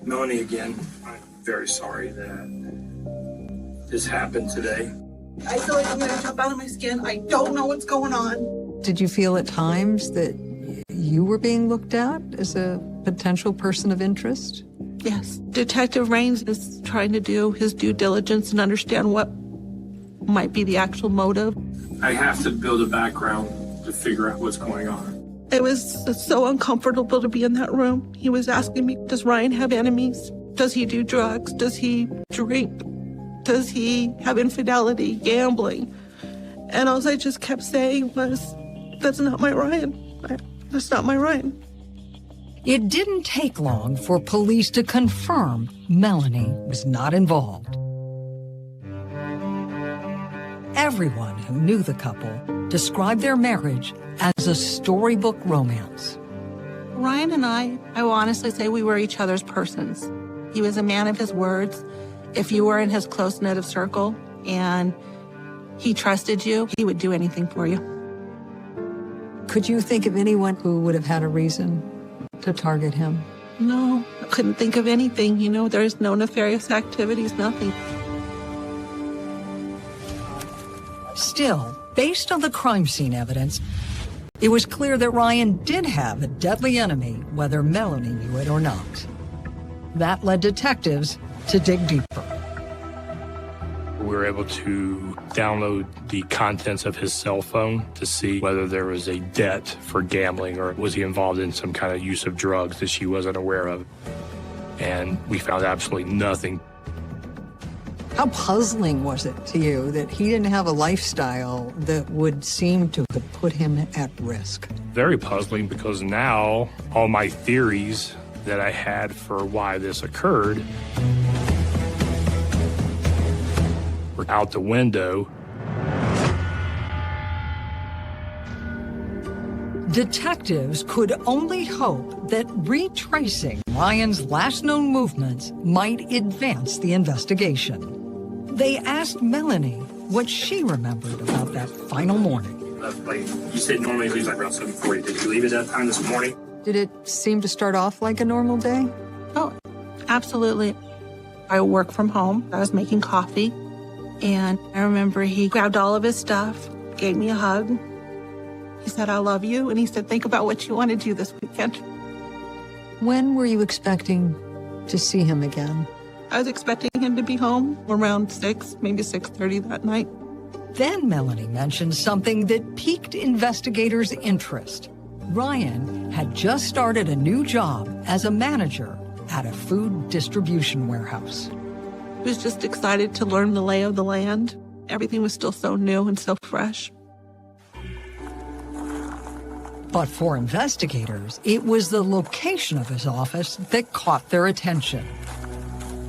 Melanie, again, I'm very sorry that this happened today. I feel like I'm going to jump out of my skin. I don't know what's going on. Did you feel at times that you were being looked at as a potential person of interest? Yes. Detective Raines is trying to do his due diligence and understand what might be the actual motive. I have to build a background to figure out what's going on. It was so uncomfortable to be in that room. He was asking me, does Ryan have enemies? Does he do drugs? Does he drink? Does he have infidelity, gambling? And all I just kept saying was, that's not my Ryan. That's not my Ryan. It didn't take long for police to confirm Melanie was not involved. Everyone who knew the couple described their marriage as a storybook romance. Ryan and I will honestly say we were each other's persons. He was a man of his words. If you were in his close-knit of circle and he trusted you, he would do anything for you. Could you think of anyone who would have had a reason to target him? No, I couldn't think of anything. You know, there's no nefarious activities, nothing. Still, based on the crime scene evidence, it was clear that Ryan did have a deadly enemy, whether Melanie knew it or not. That led detectives to dig deeper. We were able to download the contents of his cell phone to see whether there was a debt for gambling or was he involved in some kind of use of drugs that she wasn't aware of. And we found absolutely nothing. How puzzling was it to you that he didn't have a lifestyle that would seem to have put him at risk? Very puzzling, because now all my theories that I had for why this occurred were out the window. Detectives could only hope that retracing Ryan's last known movements might advance the investigation. They asked Melanie what she remembered about that final morning. Like you said, normally it leaves like around 7:40. Did you leave at that time this morning? Did it seem to start off like a normal day? Oh, absolutely. I work from home. I was making coffee. And I remember he grabbed all of his stuff, gave me a hug. He said, I love you. And he said, think about what you want to do this weekend. When were you expecting to see him again? I was expecting him to be home around 6, maybe 6:30 that night. Then Melanie mentioned something that piqued investigators' interest. Ryan had just started a new job as a manager at a food distribution warehouse. I was just excited to learn the lay of the land. Everything was still so new and so fresh. But for investigators, it was the location of his office that caught their attention.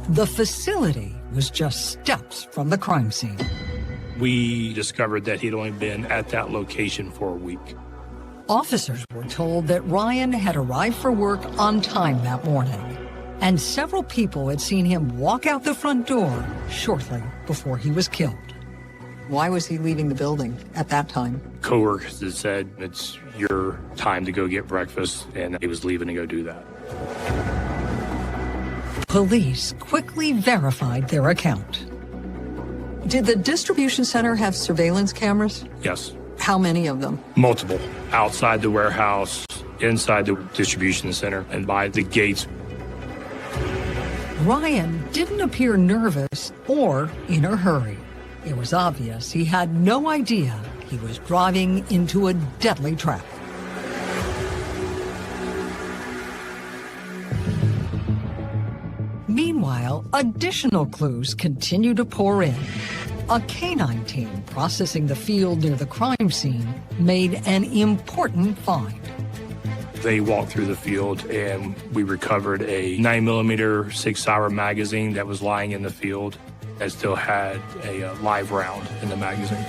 The facility was just steps from the crime scene. We discovered that he'd only been at that location for a week. Officers were told that Ryan had arrived for work on time that morning, and several people had seen him walk out the front door shortly before he was killed. Why was he leaving the building at that time? Coworkers had said, it's your time to go get breakfast, and he was leaving to go do that. Police quickly verified their account. Did the distribution center have surveillance cameras? Yes. How many of them? Multiple. Outside the warehouse, inside the distribution center, and by the gates. Ryan didn't appear nervous or in a hurry. It was obvious he had no idea he was driving into a deadly trap. Meanwhile, additional clues continue to pour in. A canine team processing the field near the crime scene made an important find. They walked through the field and we recovered a 9mm 6-hour magazine that was lying in the field that still had a live round in the magazine.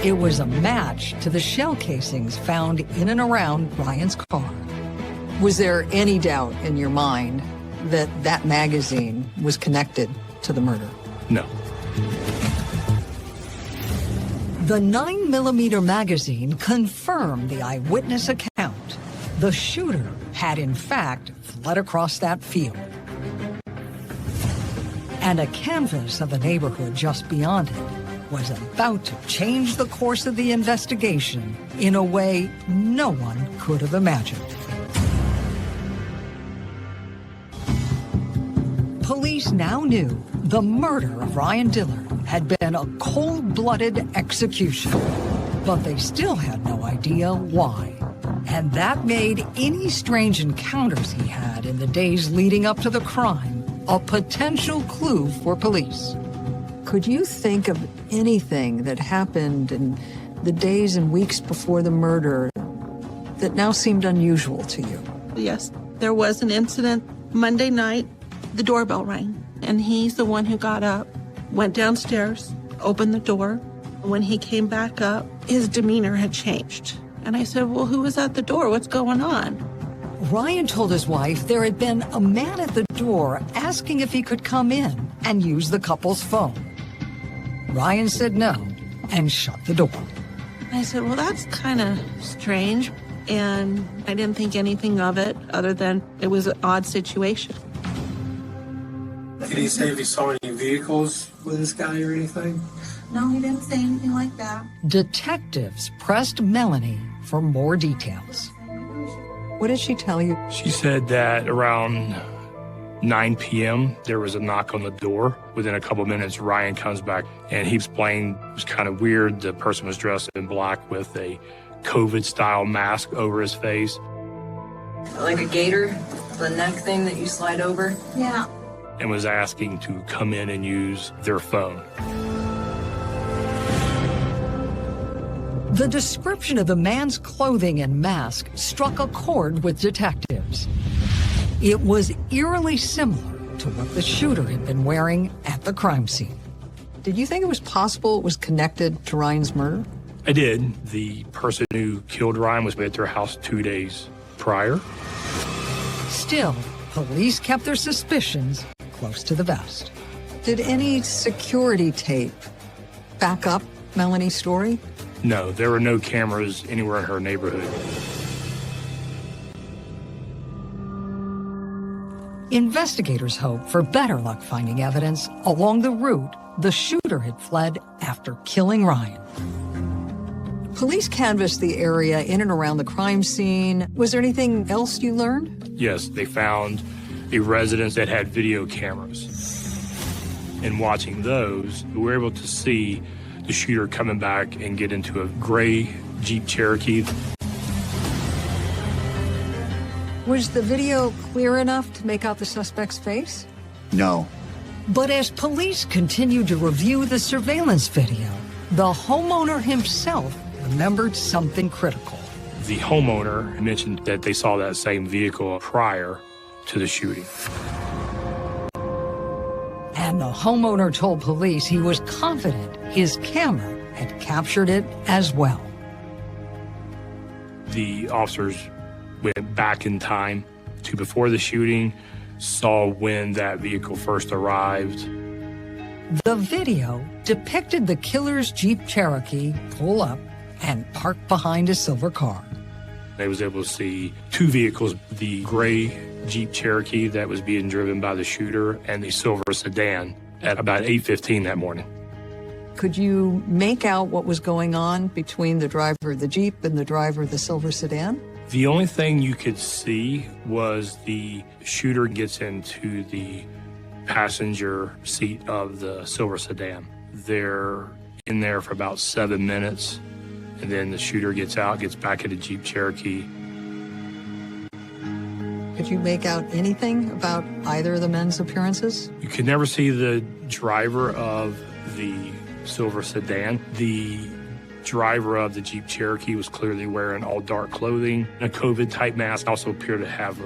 It was a match to the shell casings found in and around Ryan's car. Was there any doubt in your mind that that magazine was connected to the murder? No. The 9mm magazine confirmed the eyewitness account. The shooter had in fact fled across that field. And a canvas of the neighborhood just beyond it was about to change the course of the investigation in a way no one could have imagined. Police now knew the murder of Ryan Dillard had been a cold-blooded execution, but they still had no idea why. And that made any strange encounters he had in the days leading up to the crime a potential clue for police. Could you think of anything that happened in the days and weeks before the murder that now seemed unusual to you? Yes, there was an incident Monday night. The doorbell rang, and he's the one who got up, went downstairs, opened the door. When he came back up, his demeanor had changed. And I said, well, who was at the door? What's going on? Ryan told his wife there had been a man at the door asking if he could come in and use the couple's phone. Ryan said no and shut the door. I said, well, that's kind of strange. And I didn't think anything of it other than it was an odd situation. Did he say if he saw any vehicles with this guy or anything? No, he didn't say anything like that. Detectives pressed Melanie for more details. What did she tell you? She said that around 9 p.m., there was a knock on the door. Within a couple minutes, Ryan comes back, and he explained it was kind of weird. The person was dressed in black with a COVID-style mask over his face. Like a gator, the neck thing that you slide over? Yeah. And was asking to come in and use their phone. The description of the man's clothing and mask struck a chord with detectives. It was eerily similar to what the shooter had been wearing at the crime scene. Did you think it was possible it was connected to Ryan's murder? I did. The person who killed Ryan was at their house 2 days prior. Still, police kept their suspicions close to the vest. Did any security tape back up Melanie's story? No, there were no cameras anywhere in her neighborhood. Investigators hoped for better luck finding evidence along the route the shooter had fled after killing Ryan. Police canvassed the area in and around the crime scene. Was there anything else you learned? Yes, they found a residence that had video cameras. And watching those, we were able to see the shooter coming back and get into a gray Jeep Cherokee. Was the video clear enough to make out the suspect's face? No. But as police continued to review the surveillance video, the homeowner himself remembered something critical. The homeowner mentioned that they saw that same vehicle prior to the shooting. And the homeowner told police he was confident his camera had captured it as well. The officers went back in time to before the shooting, saw when that vehicle first arrived. The video depicted the killer's Jeep Cherokee pull up and park behind a silver car. They was able to see two vehicles, the gray Jeep Cherokee that was being driven by the shooter and the silver sedan at about 8:15 that morning. Could you make out what was going on between the driver of the Jeep and the driver of the silver sedan? The only thing you could see was the shooter gets into the passenger seat of the silver sedan. They're in there for about 7 minutes, and then the shooter gets out, gets back in the Jeep Cherokee. Could you make out anything about either of the men's appearances? You could never see the driver of the silver sedan. The driver of the Jeep Cherokee was clearly wearing all dark clothing, a COVID-type mask, also appeared to have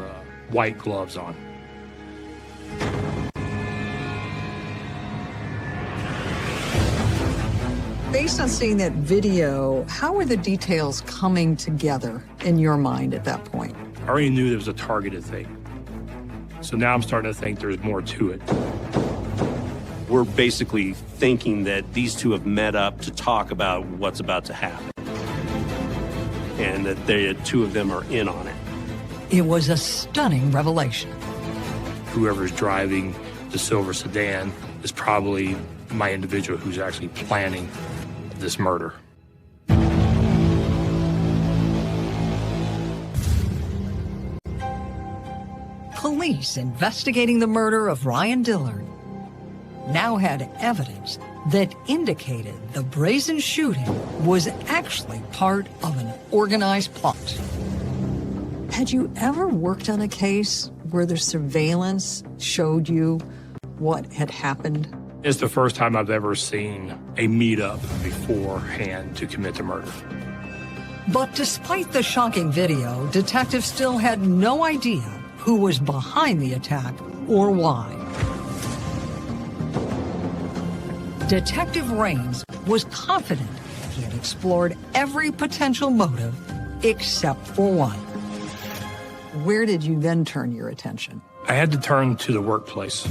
white gloves on. Based on seeing that video, how were the details coming together in your mind at that point? I already knew there was a targeted thing. So now I'm starting to think there's more to it. We're basically thinking that these two have met up to talk about what's about to happen, and that the two of them are in on it. It was a stunning revelation. Whoever's driving the silver sedan is probably my individual who's actually planning this murder. Police investigating the murder of Ryan Dillard now had evidence that indicated the brazen shooting was actually part of an organized plot. Had you ever worked on a case where the surveillance showed you what had happened? It's the first time I've ever seen a meetup beforehand to commit the murder. But despite the shocking video, detectives still had no idea who was behind the attack or why. Detective Raines was confident he had explored every potential motive except for one. Where did you then turn your attention? I had to turn to the workplace.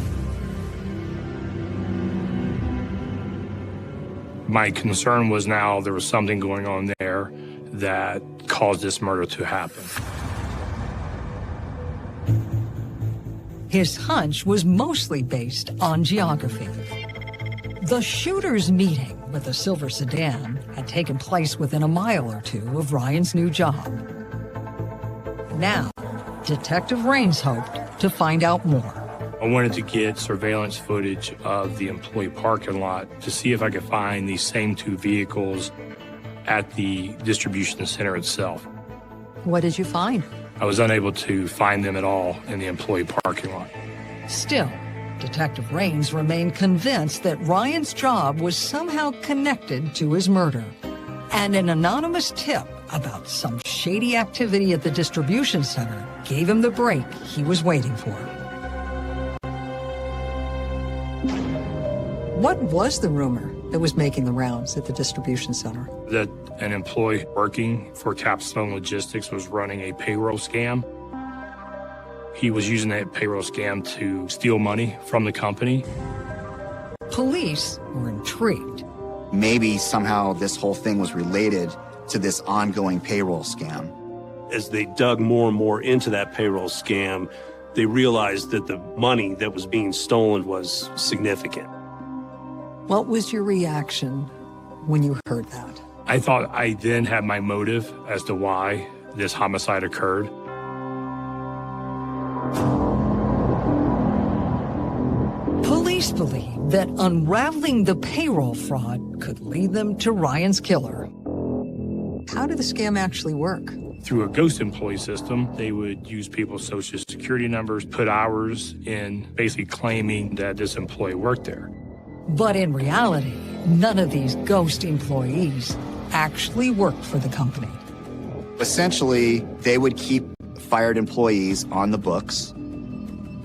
My concern was now there was something going on there that caused this murder to happen. His hunch was mostly based on geography. The shooter's meeting with the silver sedan had taken place within a mile or two of Ryan's new job. Now, Detective Raines hoped to find out more. I wanted to get surveillance footage of the employee parking lot to see if I could find these same two vehicles at the distribution center itself. What did you find? I was unable to find them at all in the employee parking lot. Still, Detective Raines remained convinced that Ryan's job was somehow connected to his murder. And an anonymous tip about some shady activity at the distribution center gave him the break he was waiting for. What was the rumor that was making the rounds at the distribution center? That an employee working for Capstone Logistics was running a payroll scam. He was using that payroll scam to steal money from the company. Police were intrigued. Maybe somehow this whole thing was related to this ongoing payroll scam. As they dug more and more into that payroll scam, they realized that the money that was being stolen was significant. What was your reaction when you heard that? I thought I then had my motive as to why this homicide occurred. Police believe that unraveling the payroll fraud could lead them to Ryan's killer. How did the scam actually work? Through a ghost employee system, they would use people's social security numbers, put hours in, basically claiming that this employee worked there. But in reality, none of these ghost employees actually worked for the company. Essentially, they would keep fired employees on the books.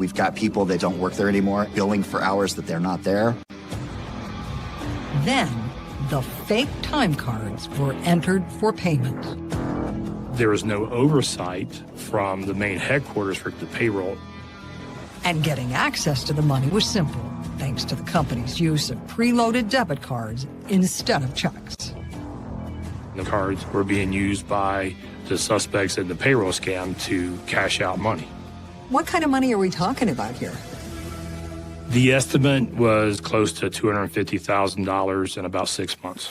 We've got people that don't work there anymore, billing for hours that they're not there. Then, the fake time cards were entered for payment. There was no oversight from the main headquarters for the payroll. And getting access to the money was simple, thanks to the company's use of preloaded debit cards instead of checks. The cards were being used by the suspects in the payroll scam to cash out money. What kind of money are we talking about here? The estimate was close to $250,000 in about 6 months.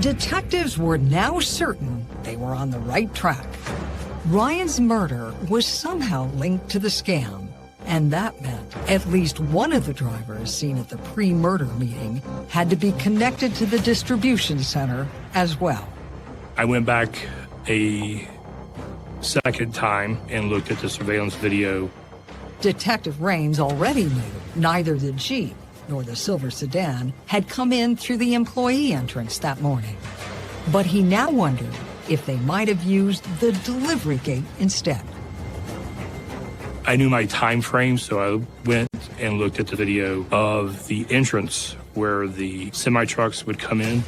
Detectives were now certain they were on the right track. Ryan's murder was somehow linked to the scam, and that meant at least one of the drivers seen at the pre-murder meeting had to be connected to the distribution center as well. I went back a second time and looked at the surveillance video. Detective Raines already knew neither the Jeep nor the silver sedan had come in through the employee entrance that morning. But he now wondered if they might have used the delivery gate instead. I knew my time frame, so I went and looked at the video of the entrance where the semi-trucks would come in.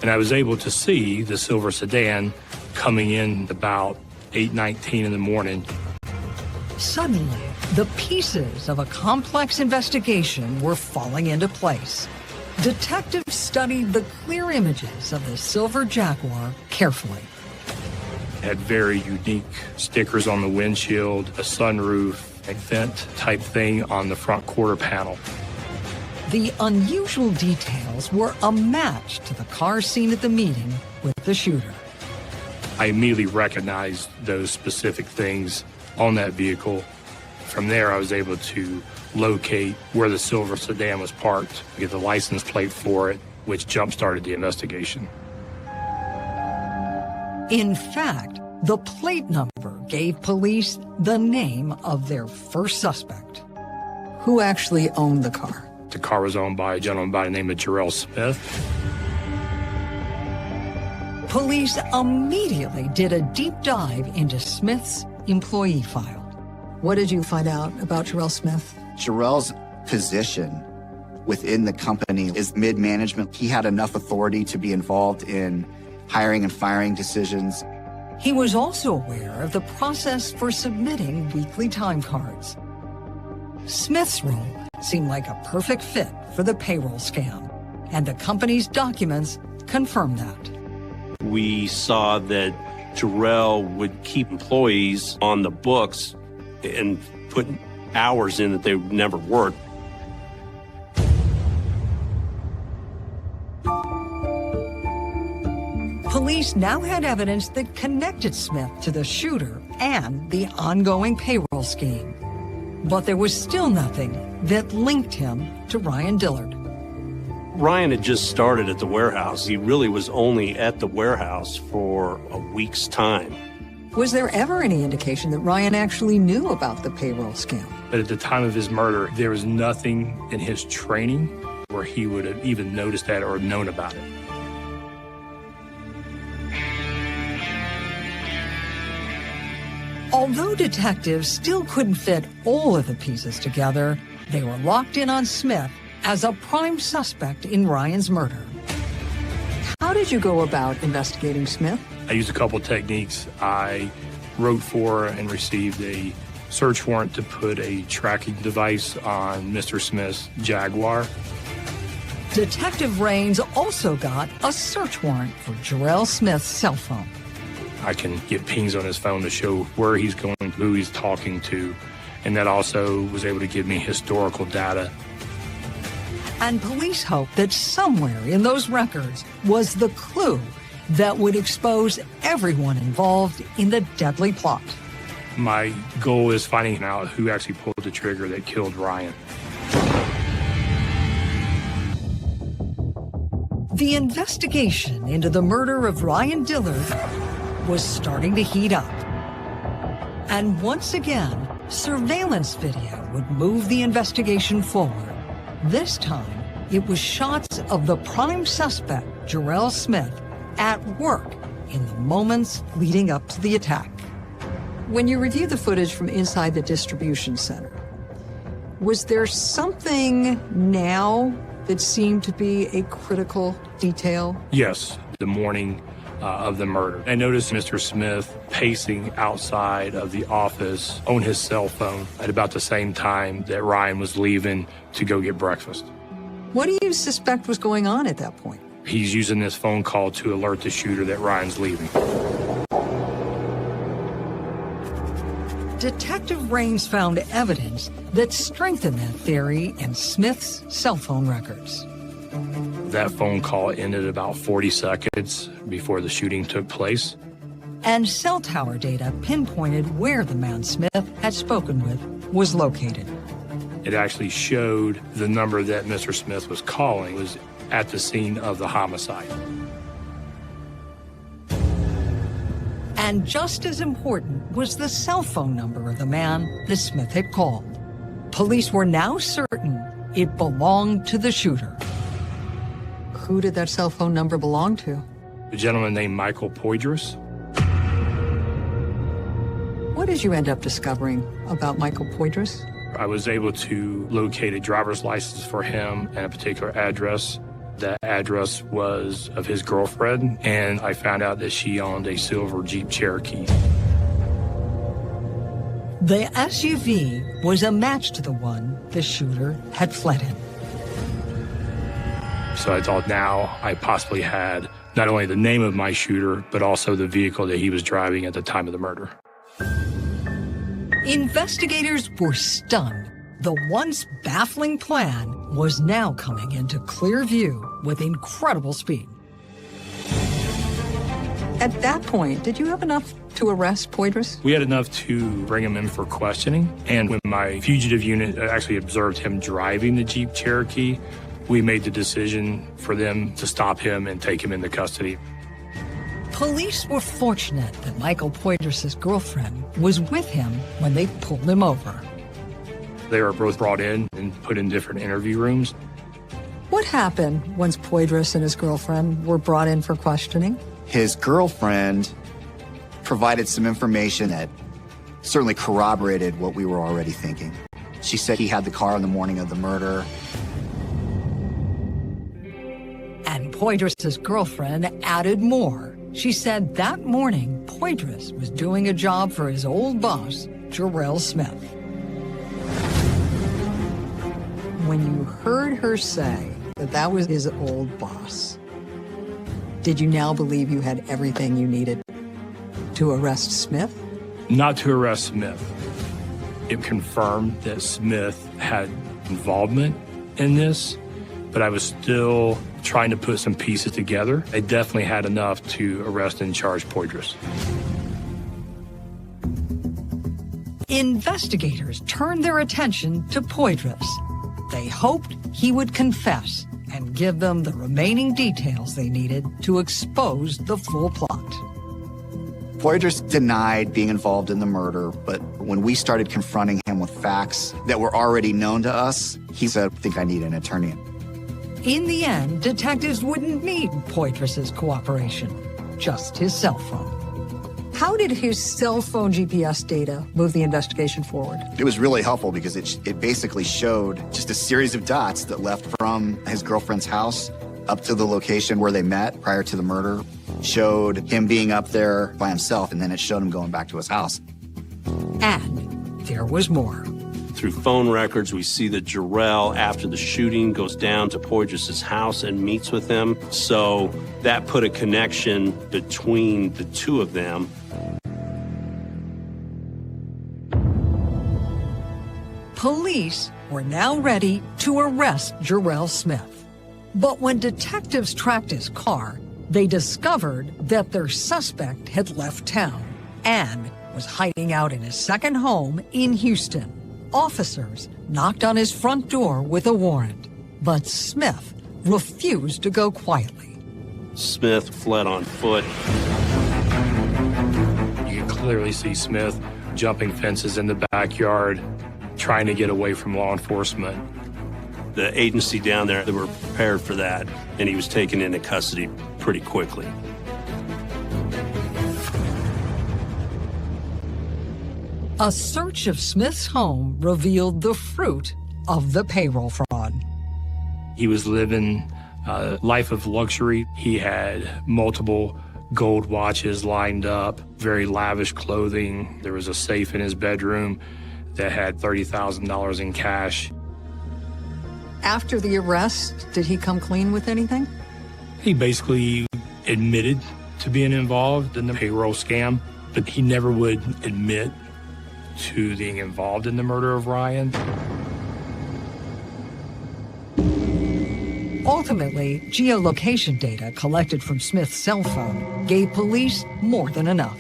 And I was able to see the silver sedan coming in about 8:19 in the morning. Suddenly, the pieces of a complex investigation were falling into place. Detectives studied the clear images of the silver Jaguar carefully. It had very unique stickers on the windshield, a sunroof, a vent type thing on the front quarter panel. The unusual details were a match to the car seen at the meeting with the shooter. I immediately recognized those specific things on that vehicle. From there, I was able to locate where the silver sedan was parked, get the license plate for it, which jump-started the investigation. In fact, the plate number gave police the name of their first suspect. Who actually owned the car? The car was owned by a gentleman by the name of Jarrell Smith. Police immediately did a deep dive into Smith's employee file. What did you find out about Jarrell Smith? Jarrell's position within the company is mid-management. He had enough authority to be involved in hiring and firing decisions. He was also aware of the process for submitting weekly time cards. Smith's role seemed like a perfect fit for the payroll scam, and the company's documents confirmed that. We saw that Jarrell would keep employees on the books and put hours in that they never worked. Police now had evidence that connected Smith to the shooter and the ongoing payroll scheme. But there was still nothing that linked him to Ryan Dillard. Ryan had just started at the warehouse. He really was only at the warehouse for a week's time. Was there ever any indication that Ryan actually knew about the payroll scam? But at the time of his murder, there was nothing in his training where he would have even noticed that or known about it. Although detectives still couldn't fit all of the pieces together, they were locked in on Smith as a prime suspect in Ryan's murder. How did you go about investigating Smith? I used a couple techniques. I wrote for and received a search warrant to put a tracking device on Mr. Smith's Jaguar. Detective Raines also got a search warrant for Jarrell Smith's cell phone. I can get pings on his phone to show where he's going, who he's talking to, and that also was able to give me historical data. And police hoped that somewhere in those records was the clue that would expose everyone involved in the deadly plot. My goal is finding out who actually pulled the trigger that killed Ryan. The investigation into the murder of Ryan Dillard was starting to heat up. And once again, surveillance video would move the investigation forward. This time, it was shots of the prime suspect, Jarrell Smith, at work in the moments leading up to the attack. When you review the footage from inside the distribution center, was there something now that seemed to be a critical detail? Yes, the morning of the murder. I noticed Mr. Smith pacing outside of the office on his cell phone at about the same time that Ryan was leaving to go get breakfast. What do you suspect was going on at that point? He's using this phone call to alert the shooter that Ryan's leaving. Detective Raines found evidence that strengthened that theory in Smith's cell phone records. That phone call ended about 40 seconds before the shooting took place. And cell tower data pinpointed where the man Smith had spoken with was located. It actually showed the number that Mr. Smith was calling was at the scene of the homicide. And just as important was the cell phone number of the man that Smith had called. Police were now certain it belonged to the shooter. Who did that cell phone number belong to? A gentleman named Michael Poydras. What did you end up discovering about Michael Poydras? I was able to locate a driver's license for him and a particular address. That address was of his girlfriend, and I found out that she owned a silver Jeep Cherokee. The SUV was a match to the one the shooter had fled in. So I thought now I possibly had not only the name of my shooter, but also the vehicle that he was driving at the time of the murder. Investigators were stunned. The once baffling plan was now coming into clear view with incredible speed. At that point, did you have enough to arrest Poydras? We had enough to bring him in for questioning, and when my fugitive unit actually observed him driving the Jeep Cherokee, we made the decision for them to stop him and take him into custody. Police were fortunate that Michael Poydras' girlfriend was with him when they pulled him over. They were both brought in and put in different interview rooms. What happened once Poydras and his girlfriend were brought in for questioning? His girlfriend provided some information that certainly corroborated what we were already thinking. She said he had the car on the morning of the murder. And Poydras' girlfriend added more. She said that morning, Poydras was doing a job for his old boss, Jarrell Smith. When you heard her say that that was his old boss, did you now believe you had everything you needed to arrest Smith? Not to arrest Smith. It confirmed that Smith had involvement in this, but I was still trying to put some pieces together. I definitely had enough to arrest and charge Poydras. Investigators turned their attention to Poydras. They hoped he would confess and give them the remaining details they needed to expose the full plot. Poydras denied being involved in the murder, but when we started confronting him with facts that were already known to us, he said, I think I need an attorney. In the end, detectives wouldn't need Poydras' cooperation, just his cell phone. How did his cell phone GPS data move the investigation forward? It was really helpful because it basically showed just a series of dots that left from his girlfriend's house up to the location where they met prior to the murder, showed him being up there by himself, and then it showed him going back to his house. And there was more. Through phone records, we see that Jarrell, after the shooting, goes down to Poydras' house and meets with him. So that put a connection between the two of them. Police were now ready to arrest Jarrell Smith. But when detectives tracked his car, they discovered that their suspect had left town and was hiding out in his second home in Houston. Officers knocked on his front door with a warrant, but Smith refused to go quietly. Smith fled on foot. You can clearly see Smith jumping fences in the backyard, trying to get away from law enforcement. The agency down there, they were prepared for that, and he was taken into custody pretty quickly. A search of Smith's home revealed the fruit of the payroll fraud. He was living a life of luxury. He had multiple gold watches lined up, very lavish clothing. There was a safe in his bedroom that had $30,000 in cash. After the arrest, did he come clean with anything? He basically admitted to being involved in the payroll scam, but he never would admit to being involved in the murder of Ryan. Ultimately, geolocation data collected from Smith's cell phone gave police more than enough.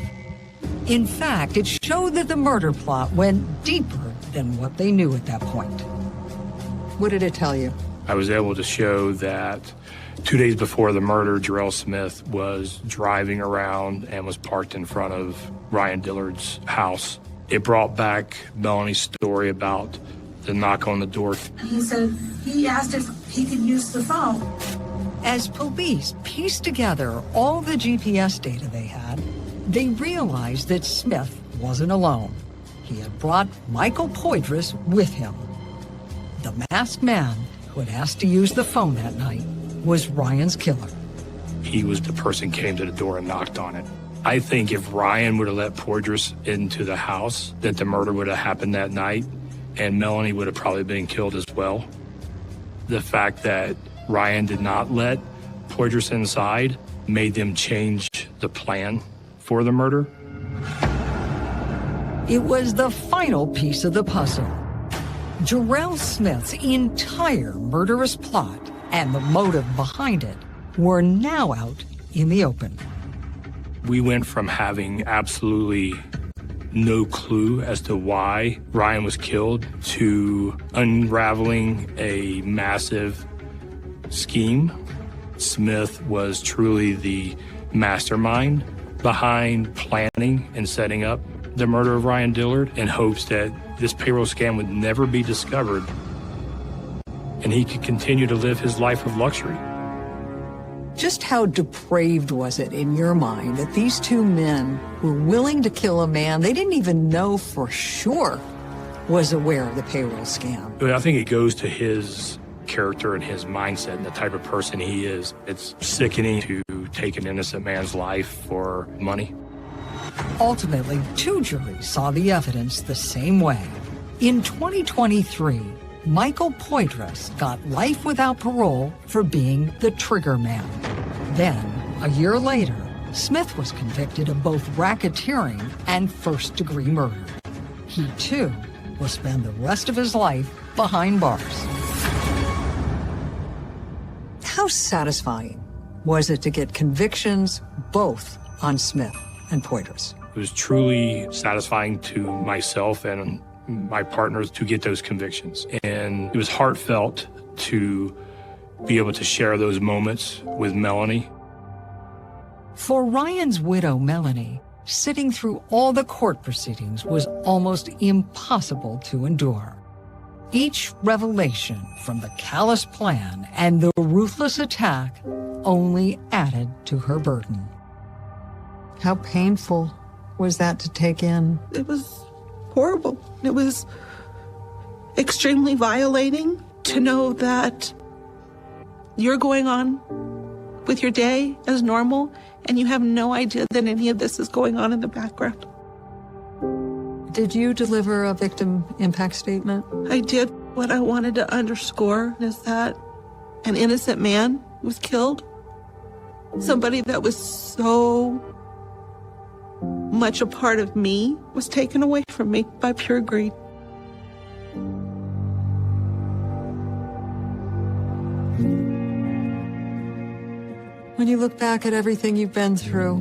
In fact, it showed that the murder plot went deeper than what they knew at that point. What did it tell you? I was able to show that 2 days before the murder, Jarrell Smith was driving around and was parked in front of Ryan Dillard's house. It brought back Melanie's story about the knock on the door. He said he asked if he could use the phone. As police pieced together all the GPS data they had, they realized that Smith wasn't alone. He had brought Michael Poydras with him. The masked man who had asked to use the phone that night was Ryan's killer. He was the person who came to the door and knocked on it. I think if Ryan would have let Poydras into the house, that the murder would have happened that night, and Melanie would have probably been killed as well. The fact that Ryan did not let Poydras inside made them change the plan for the murder. It was the final piece of the puzzle. Jarrell Smith's entire murderous plot and the motive behind it were now out in the open. We went from having absolutely no clue as to why Ryan was killed to unraveling a massive scheme. Smith was truly the mastermind behind planning and setting up the murder of Ryan Dillard in hopes that this payroll scam would never be discovered and he could continue to live his life of luxury. Just how depraved was it in your mind that these two men were willing to kill a man they didn't even know for sure was aware of the payroll scam? But I think it goes to his character and his mindset and the type of person he is. It's sickening to take an innocent man's life for money. Ultimately, two juries saw the evidence the same way. In 2023, Michael Poydras got life without parole for being the trigger man. Then, a year later, Smith was convicted of both racketeering and first-degree murder. He, too, will spend the rest of his life behind bars. How satisfying was it to get convictions both on Smith and Poydras? It was truly satisfying to myself and my partners to get those convictions. And it was heartfelt to be able to share those moments with Melanie. For Ryan's widow, Melanie, sitting through all the court proceedings was almost impossible to endure. Each revelation from the callous plan and the ruthless attack only added to her burden. How painful was that to take in? It was horrible. It was extremely violating to know that you're going on with your day as normal and you have no idea that any of this is going on in the background. Did you deliver a victim impact statement? I did. What I wanted to underscore is that an innocent man was killed. Somebody that was so much a part of me was taken away from me by pure greed. When you look back at everything you've been through,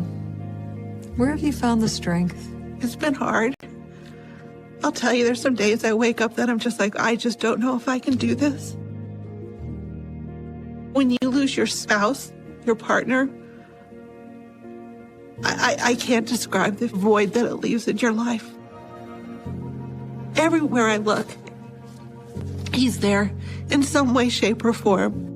where have you found the strength? It's been hard. I'll tell you, there's some days I wake up that I'm just like, I just don't know if I can do this. When you lose your spouse, your partner, I can't describe the void that it leaves in your life. Everywhere I look, he's there in some way, shape, or form.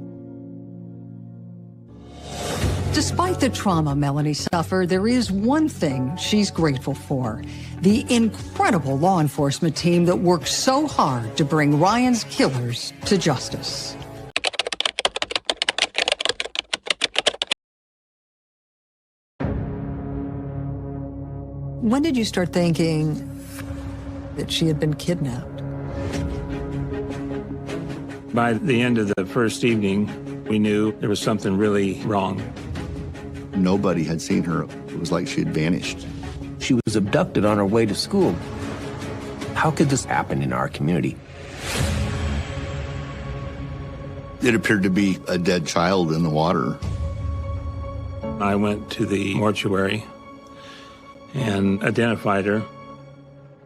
Despite the trauma Melanie suffered, there is one thing she's grateful for: the incredible law enforcement team that worked so hard to bring Ryan's killers to justice. When did you start thinking that she had been kidnapped? By the end of the first evening, we knew there was something really wrong. Nobody had seen her. It was like she had vanished. She was abducted on her way to school. How could this happen in our community? It appeared to be a dead child in the water. I went to the mortuary and identified her.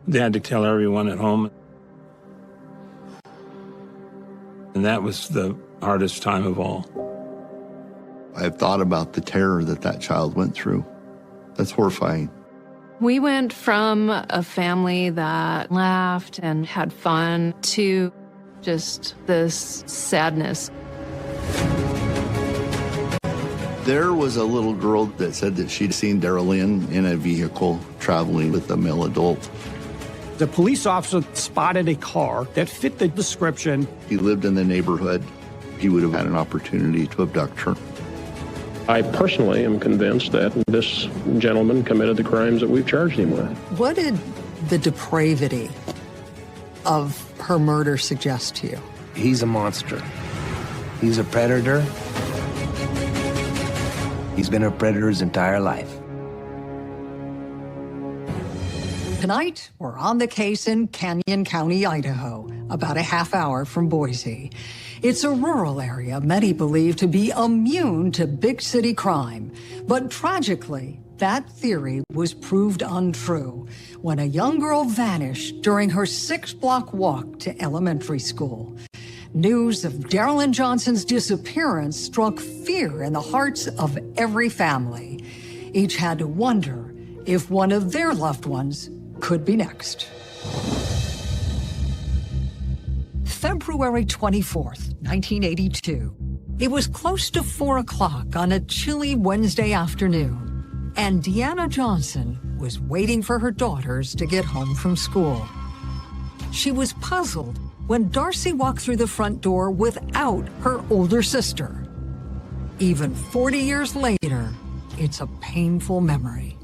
They had to tell everyone at home. And that was the hardest time of all. I've thought about the terror that that child went through. That's horrifying. We went from a family that laughed and had fun to just this sadness. There was a little girl that said that she'd seen Daryl Lynn in a vehicle traveling with a male adult. The police officer spotted a car that fit the description. He lived in the neighborhood. He would have had an opportunity to abduct her. I personally am convinced that this gentleman committed the crimes that we've charged him with. What did the depravity of her murder suggest to you? He's a monster. He's a predator. He's been a predator his entire life. Tonight, we're on the case in Canyon County, Idaho, about a half hour from Boise. It's a rural area many believe to be immune to big city crime. But tragically, that theory was proved untrue when a young girl vanished during her 6-block walk to elementary school. News of Darylyn Johnson's disappearance struck fear in the hearts of every family. Each had to wonder if one of their loved ones could be next. February 24th, 1982. It was close to 4 o'clock on a chilly Wednesday afternoon, and Deanna Johnson was waiting for her daughters to get home from school. She was puzzled when Darcy walked through the front door without her older sister. Even 40 years later, it's a painful memory.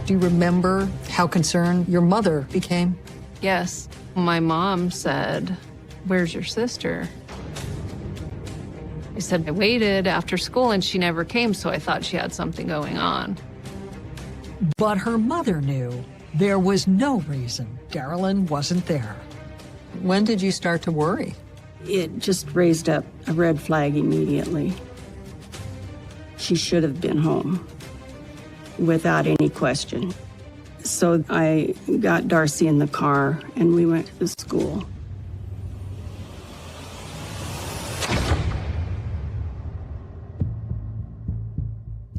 Do you remember how concerned your mother became? Yes. My mom said, "Where's your sister?" I said, "I waited after school and she never came, so I thought she had something going on." But her mother knew there was no reason Darylyn wasn't there. When did you start to worry? It just raised up a red flag immediately. She should have been home, without any question. So I got Darcy in the car and we went to the school.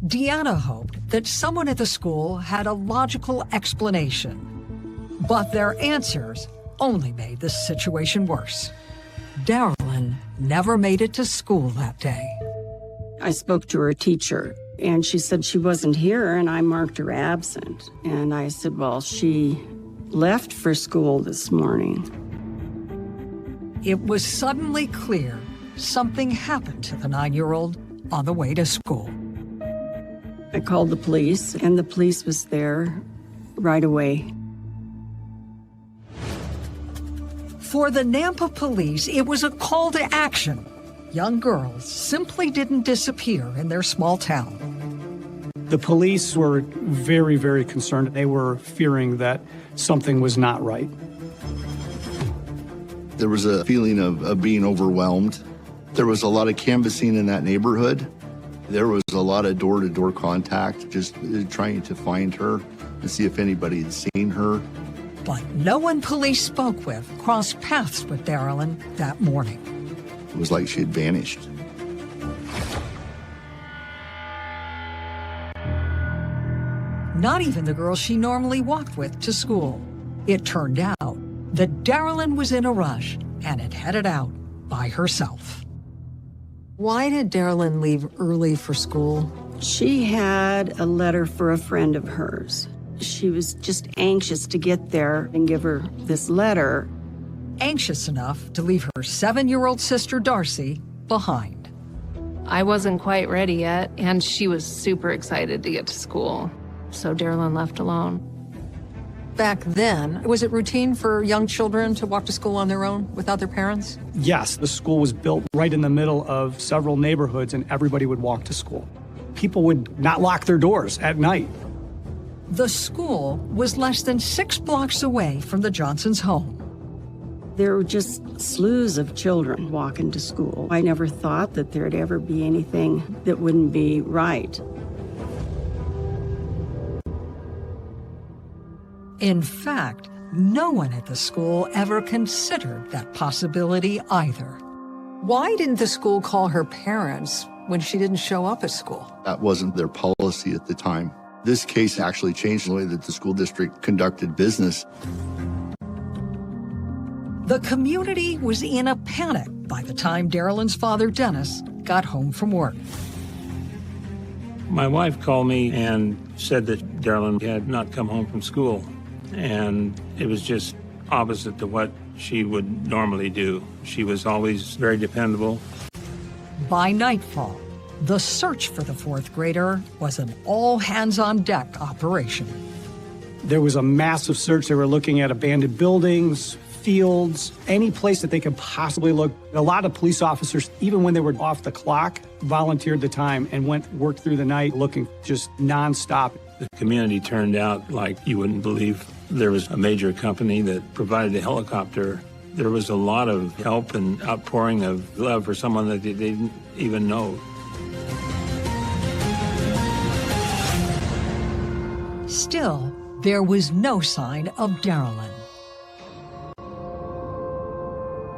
Deanna hoped that someone at the school had a logical explanation, but their answers only made the situation worse. Darylyn never made it to school that day. I spoke to her teacher, and she said she wasn't here, and I marked her absent. And I said, well, she left for school this morning. It was suddenly clear something happened to the 9-year-old on the way to school. I called the police, and the police was there right away. For the Nampa police, it was a call to action. Young girls simply didn't disappear in their small town. The police were very, very concerned. They were fearing that something was not right. There was a feeling of being overwhelmed. There was a lot of canvassing in that neighborhood. There was a lot of door-to-door contact, just trying to find her and see if anybody had seen her. But no one police spoke with crossed paths with Darylyn that morning. It was like she had vanished. Not even the girl she normally walked with to school. It turned out that Darylyn was in a rush and had headed out by herself. Why did Darylyn leave early for school? She had a letter for a friend of hers. She was just anxious to get there and give her this letter. Anxious enough to leave her 7-year-old sister, Darcy, behind. I wasn't quite ready yet, and she was super excited to get to school. So Darylyn left alone. Back then, was it routine for young children to walk to school on their own without their parents? Yes, the school was built right in the middle of several neighborhoods, and everybody would walk to school. People would not lock their doors at night. The school was less than 6 blocks away from the Johnsons' home. There were just slews of children walking to school. I never thought that there'd ever be anything that wouldn't be right. In fact, no one at the school ever considered that possibility either. Why didn't the school call her parents when she didn't show up at school? That wasn't their policy at the time. This case actually changed the way that the school district conducted business. The community was in a panic by the time Darylyn's father, Dennis, got home from work. My wife called me and said that Darylyn had not come home from school. And it was just opposite to what she would normally do. She was always very dependable. By nightfall, the search for the 4th grader was an all-hands-on-deck operation. There was a massive search. They were looking at abandoned buildings, fields, any place that they could possibly look. A lot of police officers, even when they were off the clock, volunteered the time and worked through the night looking just nonstop. The community turned out like you wouldn't believe. There was a major company that provided a helicopter. There was a lot of help and outpouring of love for someone that they didn't even know. Still, there was no sign of Darylyn.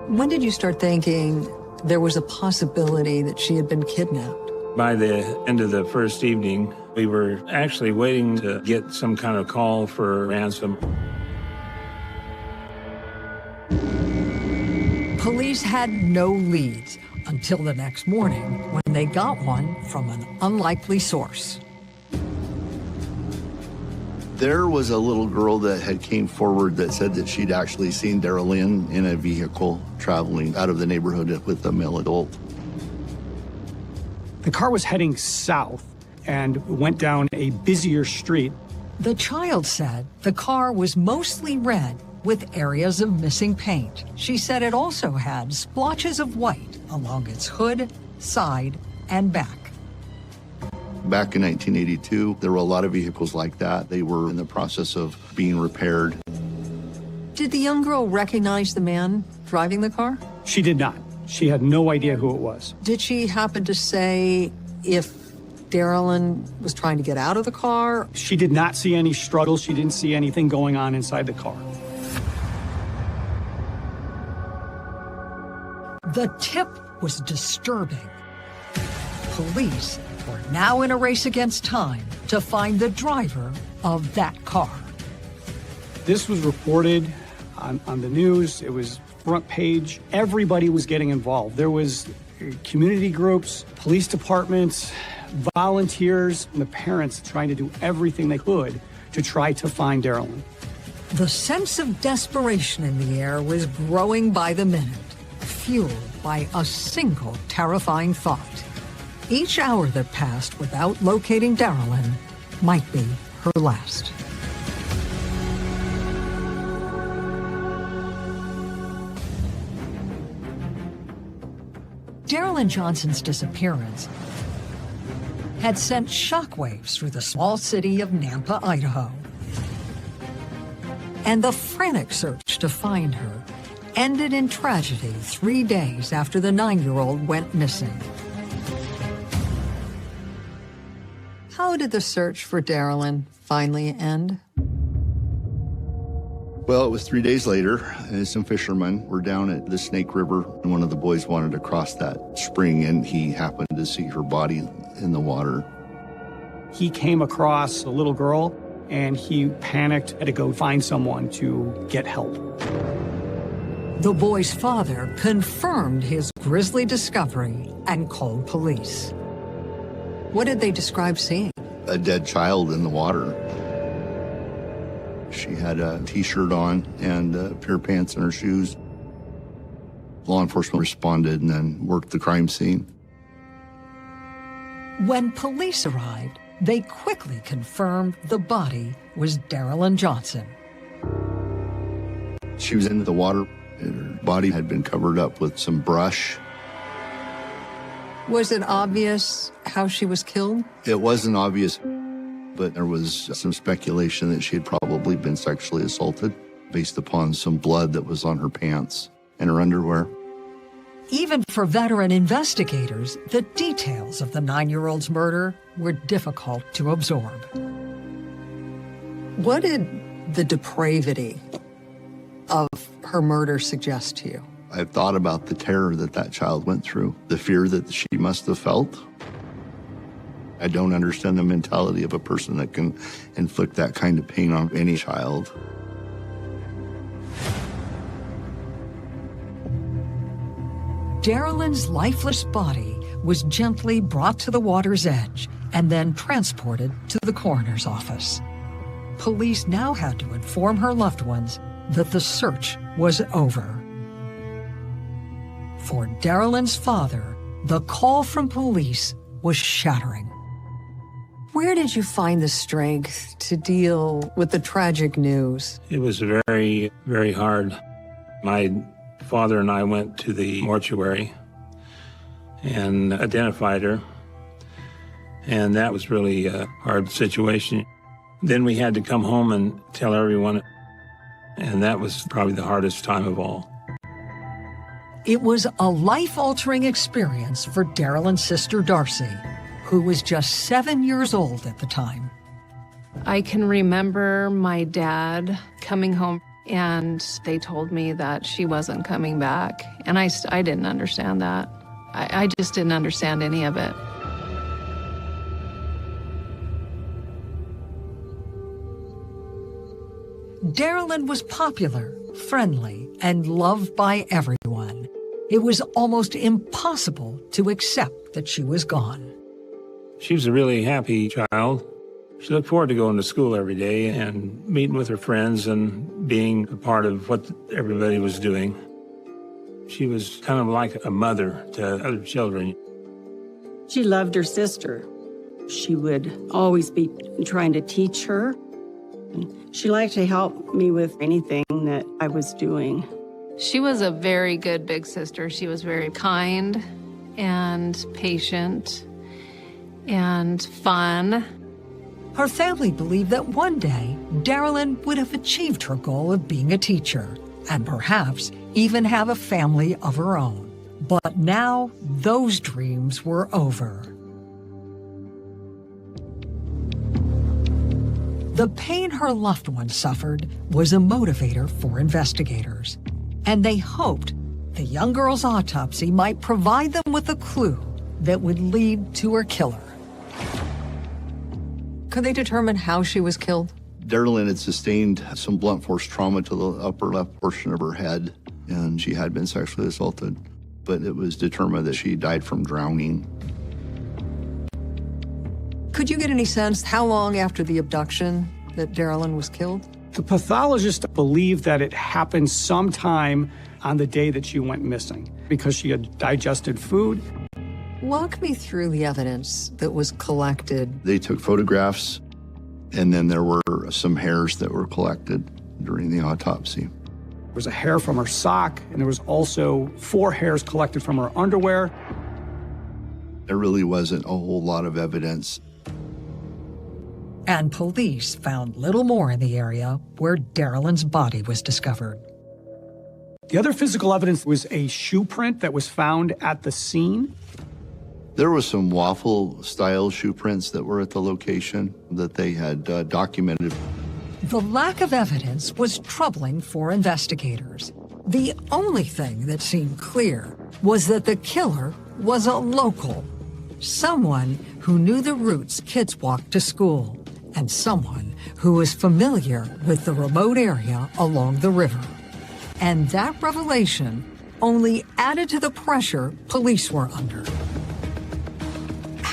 When did you start thinking there was a possibility that she had been kidnapped? By the end of the first evening, we were actually waiting to get some kind of call for ransom. Police had no leads until the next morning when they got one from an unlikely source. There was a little girl that had came forward that said that she'd actually seen Darylyn in a vehicle traveling out of the neighborhood with a male adult. The car was heading south and went down a busier street. The child said the car was mostly red with areas of missing paint. She said it also had splotches of white along its hood, side, and back. Back in 1982, there were a lot of vehicles like that. They were in the process of being repaired. Did the young girl recognize the man driving the car? She did not. She had no idea who it was. Did she happen to say if Darylyn was trying to get out of the car? She did not see any struggles. She didn't see anything going on inside the car. The tip was disturbing. Police were now in a race against time to find the driver of that car. This was reported on the news. It was front page. Everybody was getting involved. There was community groups, police departments, volunteers, and the parents trying to do everything they could to try to find Darylyn. The sense of desperation in the air was growing by the minute, fueled by a single terrifying thought. Each hour that passed without locating Darylyn might be her last. Darylyn Johnson's disappearance had sent shockwaves through the small city of Nampa, Idaho. And the frantic search to find her ended in tragedy 3 days after the 9-year-old went missing. How did the search for Darylyn finally end? Well, it was 3 days later, and some fishermen were down at the Snake River, and one of the boys wanted to cross that spring, and he happened to see her body in the water. He came across a little girl, and he panicked, had to go find someone to get help. The boy's father confirmed his grisly discovery and called police. What did they describe seeing? A dead child in the water. She had a t-shirt on and a pair of pants in her shoes. Law enforcement responded and then worked the crime scene. When police arrived, they quickly confirmed the body was Darylyn Johnson. She was in the water. Her body had been covered up with some brush. Was it obvious how she was killed? It wasn't obvious, but there was some speculation that she had probably been sexually assaulted based upon some blood that was on her pants and her underwear. Even for veteran investigators, the details of the 9-year-old's murder were difficult to absorb. What did the depravity of her murder suggest to you? I've thought about the terror that that child went through, the fear that she must have felt. I don't understand the mentality of a person that can inflict that kind of pain on any child. Darylyn's lifeless body was gently brought to the water's edge and then transported to the coroner's office. Police now had to inform her loved ones that the search was over. For Darylyn's father, the call from police was shattering. Where did you find the strength to deal with the tragic news? It was very, very hard. My father and I went to the mortuary and identified her, and that was really a hard situation. Then we had to come home and tell everyone, and that was probably the hardest time of all. It was a life-altering experience for Darylyn's sister, Darcy, who was just 7 years old at the time. I can remember my dad coming home, and they told me that she wasn't coming back. And I didn't understand that. I just didn't understand any of it. Darylyn was popular, friendly, and loved by everyone. It was almost impossible to accept that she was gone. She was a really happy child. She looked forward to going to school every day and meeting with her friends and being a part of what everybody was doing. She was kind of like a mother to other children. She loved her sister. She would always be trying to teach her. She liked to help me with anything that I was doing. She was a very good big sister. She was very kind and patient and fun. Her family believed that one day, Darylyn would have achieved her goal of being a teacher and perhaps even have a family of her own. But now, those dreams were over. The pain her loved ones suffered was a motivator for investigators, and they hoped the young girl's autopsy might provide them with a clue that would lead to her killer. Could they determine how she was killed? Darylyn had sustained some blunt force trauma to the upper left portion of her head, and she had been sexually assaulted, but it was determined that she died from drowning. Could you get any sense how long after the abduction that Darylyn was killed? The pathologist believed that it happened sometime on the day that she went missing because she had digested food. Walk me through the evidence that was collected. They took photographs, and then there were some hairs that were collected during the autopsy. There was a hair from her sock, and there was also 4 hairs collected from her underwear. There really wasn't a whole lot of evidence. And police found little more in the area where Darylyn's body was discovered. The other physical evidence was a shoe print that was found at the scene. There was some waffle-style shoe prints that were at the location that they had documented. The lack of evidence was troubling for investigators. The only thing that seemed clear was that the killer was a local, someone who knew the routes kids walked to school, and someone who was familiar with the remote area along the river. And that revelation only added to the pressure police were under.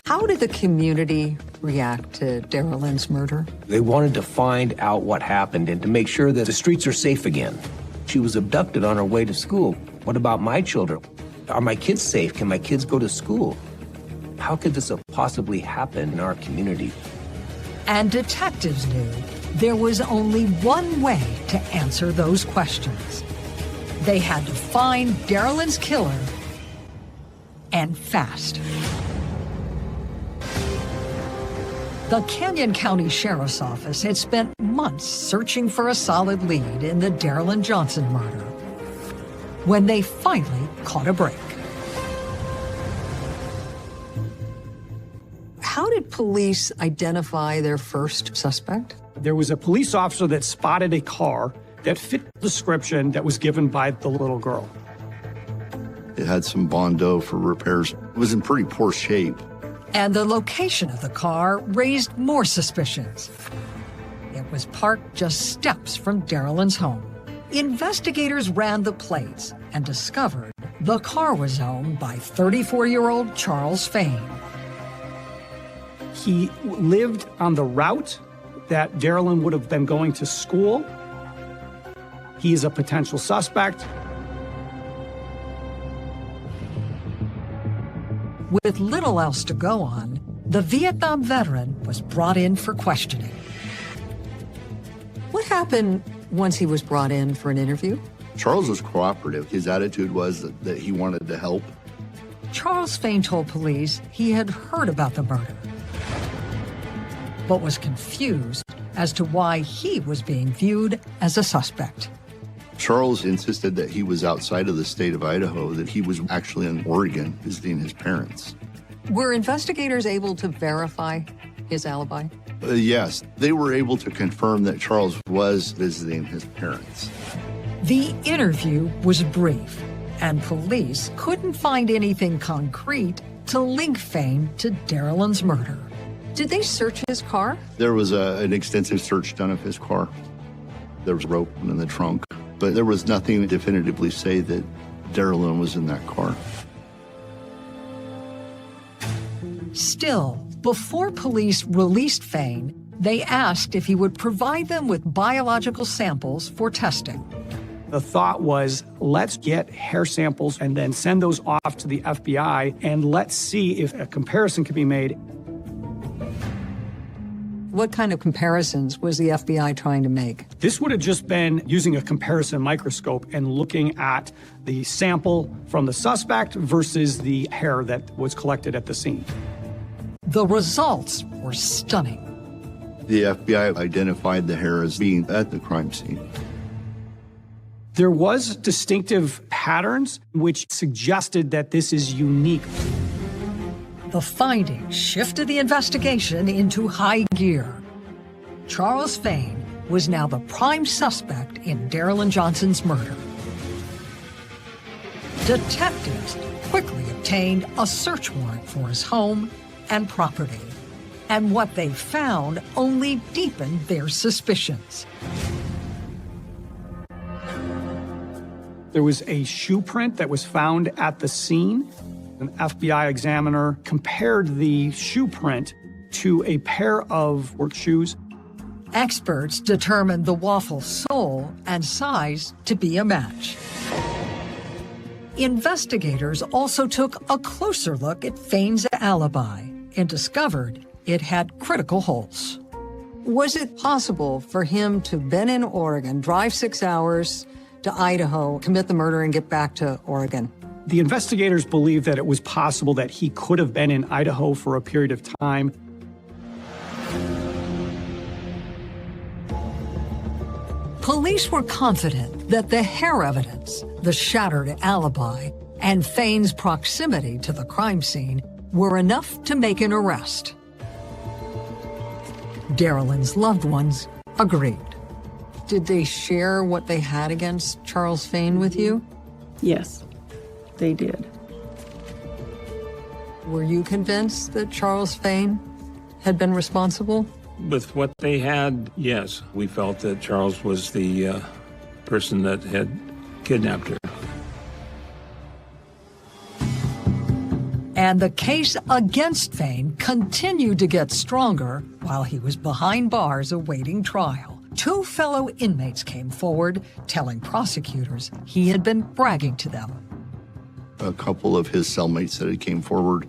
How did the community react to Darylyn's murder? They wanted to find out what happened and to make sure that the streets are safe again. She was abducted on her way to school. What about my children? Are my kids safe? Can my kids go to school? How could this have possibly happened in our community? And detectives knew there was only one way to answer those questions. They had to find Darylyn's killer, and fast. The Canyon County Sheriff's Office had spent months searching for a solid lead in the Darylyn Johnson murder, when they finally caught a break. How did police identify their first suspect? There was a police officer that spotted a car that fit the description that was given by the little girl. It had some Bondo for repairs. It was in pretty poor shape. And the location of the car raised more suspicions. It was parked just steps from Darylyn's home. Investigators ran the plates and discovered the car was owned by 34-year-old Charles Fain. He lived on the route that Darylyn would have been going to school. He is a potential suspect. With little else to go on, the Vietnam veteran was brought in for questioning. What happened once he was brought in for an interview? Charles was cooperative. His attitude was that he wanted to help. Charles Fain told police he had heard about the murder, but was confused as to why he was being viewed as a suspect. Charles insisted that he was outside of the state of Idaho, that he was actually in Oregon visiting his parents. Were investigators able to verify his alibi? Yes, they were able to confirm that Charles was visiting his parents. The interview was brief, and police couldn't find anything concrete to link Fain to Darylyn's murder. Did they search his car? There was an extensive search done of his car. There was rope in the trunk, but there was nothing to definitively say that Darylyn was in that car. Still, before police released Fain, they asked if he would provide them with biological samples for testing. The thought was, let's get hair samples and then send those off to the FBI, and let's see if a comparison can be made. What kind of comparisons was the FBI trying to make? This would have just been using a comparison microscope and looking at the sample from the suspect versus the hair that was collected at the scene. The results were stunning. The FBI identified the hair as being at the crime scene. There was distinctive patterns which suggested that this is unique. The findings shifted the investigation into high gear. Charles Fain was now the prime suspect in Darylyn Johnson's murder. Detectives quickly obtained a search warrant for his home and property, and what they found only deepened their suspicions. There was a shoe print that was found at the scene. An FBI examiner compared the shoe print to a pair of work shoes. Experts determined the waffle sole and size to be a match. Investigators also took a closer look at Fain's alibi and discovered it had critical holes. Was it possible for him to have been in Oregon, drive 6 hours to Idaho, commit the murder, and get back to Oregon? The investigators believed that it was possible that he could have been in Idaho for a period of time. Police were confident that the hair evidence, the shattered alibi, and Fain's proximity to the crime scene were enough to make an arrest. Darylyn's loved ones agreed. Did they share what they had against Charles Fain with you? Yes, they did. Were you convinced that Charles Fain had been responsible? With what they had, yes. We felt that Charles was the person that had kidnapped her. And the case against Fain continued to get stronger while he was behind bars awaiting trial. 2 fellow inmates came forward, telling prosecutors he had been bragging to them. A couple of his cellmates said he came forward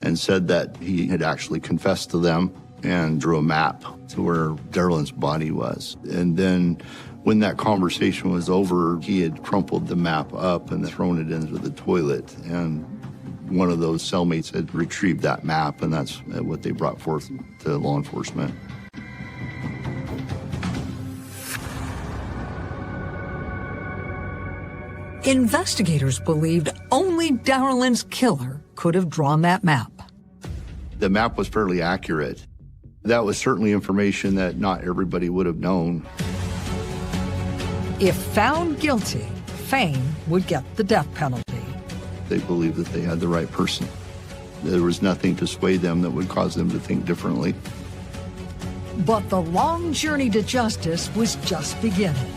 and said that he had actually confessed to them and drew a map to where Darylyn's body was. And then when that conversation was over, he had crumpled the map up and thrown it into the toilet. And one of those cellmates had retrieved that map, and that's what they brought forth to law enforcement. Investigators believed only Darylyn's killer could have drawn that map. The map was fairly accurate. That was certainly information that not everybody would have known. If found guilty, Fain would get the death penalty. They believed that they had the right person. There was nothing to sway them that would cause them to think differently. But the long journey to justice was just beginning,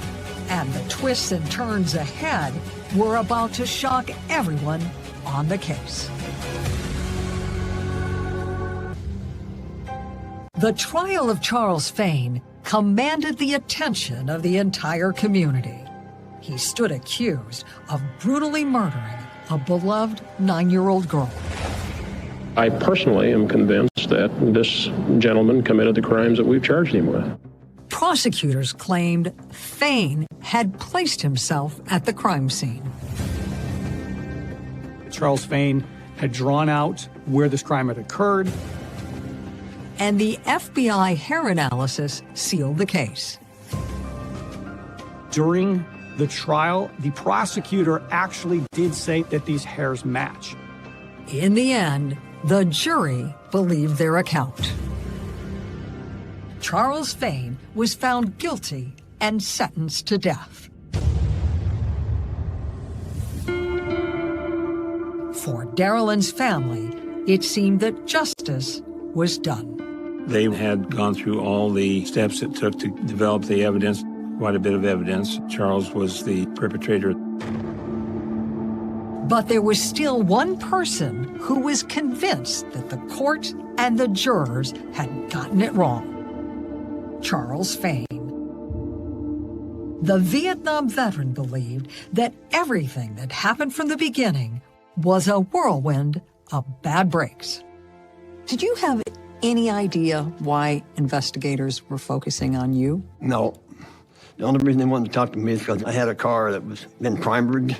and the twists and turns ahead were about to shock everyone on the case. The trial of Charles Fain commanded the attention of the entire community. He stood accused of brutally murdering a beloved 9-year-old girl. I personally am convinced that this gentleman committed the crimes that we've charged him with. Prosecutors claimed Fain had placed himself at the crime scene. Charles Fain had drawn out where this crime had occurred. And the FBI hair analysis sealed the case. During the trial, the prosecutor actually did say that these hairs match. In the end, the jury believed their account. Charles Fain was found guilty and sentenced to death. For Darylyn's family, it seemed that justice was done. They had gone through all the steps it took to develop the evidence, quite a bit of evidence. Charles was the perpetrator. But there was still one person who was convinced that the court and the jurors had gotten it wrong. Charles Fain. The Vietnam veteran believed that everything that happened from the beginning was a whirlwind of bad breaks. Did you have any idea why investigators were focusing on you? No. The only reason they wanted to talk to me is because I had a car that was been primered,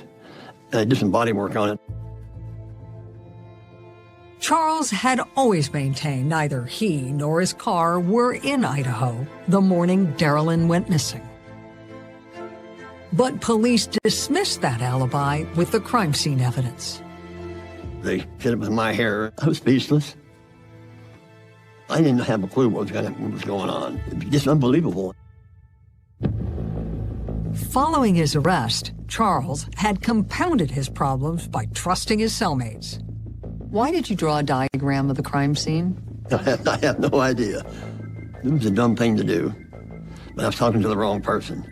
and I did some body work on it. Charles had always maintained neither he nor his car were in Idaho the morning Darylyn went missing. But police dismissed that alibi with the crime scene evidence. They said it was my hair. I was speechless. I didn't have a clue what was going on. It was just unbelievable. Following his arrest, Charles had compounded his problems by trusting his cellmates. Why did you draw a diagram of the crime scene? I have no idea. It was a dumb thing to do, but I was talking to the wrong person.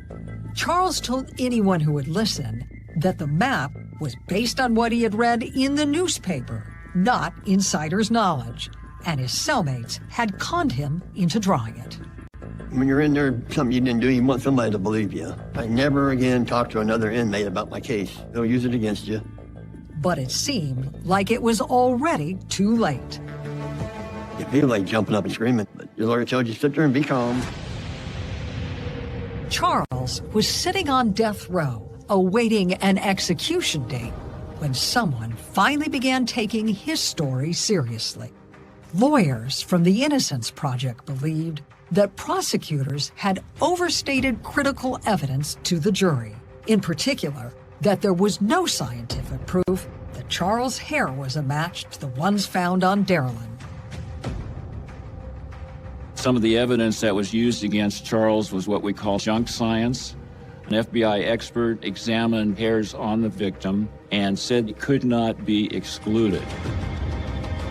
Charles told anyone who would listen that the map was based on what he had read in the newspaper, not insider's knowledge, and his cellmates had conned him into drawing it. When you're in there, something you didn't do, you want somebody to believe you. I never again talked to another inmate about my case. They'll use it against you. But it seemed like it was already too late. You feel like jumping up and screaming, but your lawyer told you to sit there and be calm. Charles was sitting on death row, awaiting an execution date, when someone finally began taking his story seriously. Lawyers from the Innocence Project believed that prosecutors had overstated critical evidence to the jury, in particular, that there was no scientific proof that Charles' hair was a match to the ones found on Darylyn. Some of the evidence that was used against Charles was what we call junk science. An FBI expert examined hairs on the victim and said it could not be excluded.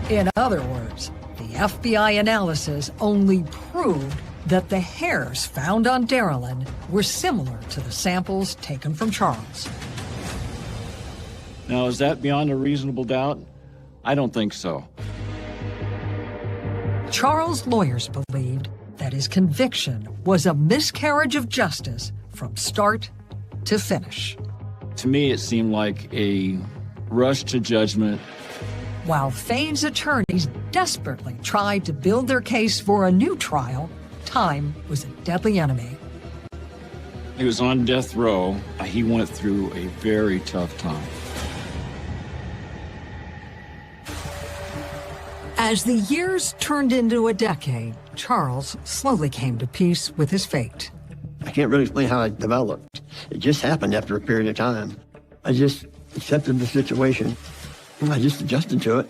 In other words, the FBI analysis only proved that the hairs found on Darylyn were similar to the samples taken from Charles. Now, is that beyond a reasonable doubt? I don't think so. Charles' lawyers believed that his conviction was a miscarriage of justice from start to finish. To me, it seemed like a rush to judgment. While Fain's attorneys desperately tried to build their case for a new trial, time was a deadly enemy. He was on death row. He went through a very tough time. As the years turned into a decade, Charles slowly came to peace with his fate. I can't really explain how it developed. It just happened after a period of time. I just accepted the situation. I just adjusted to it.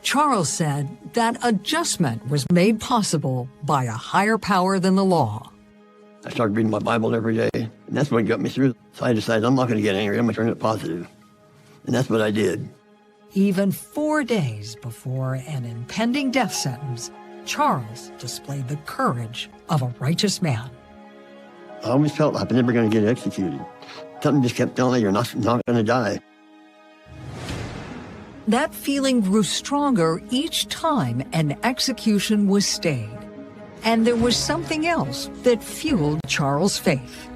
Charles said that adjustment was made possible by a higher power than the law. I started reading my Bible every day, and that's what got me through. So I decided I'm not going to get angry. I'm going to turn it positive. And that's what I did. Even 4 days before an impending death sentence, Charles displayed the courage of a righteous man. I always felt like I'm never going to get executed. Something just kept telling me you're not going to die. That feeling grew stronger each time an execution was stayed. And there was something else that fueled Charles' faith.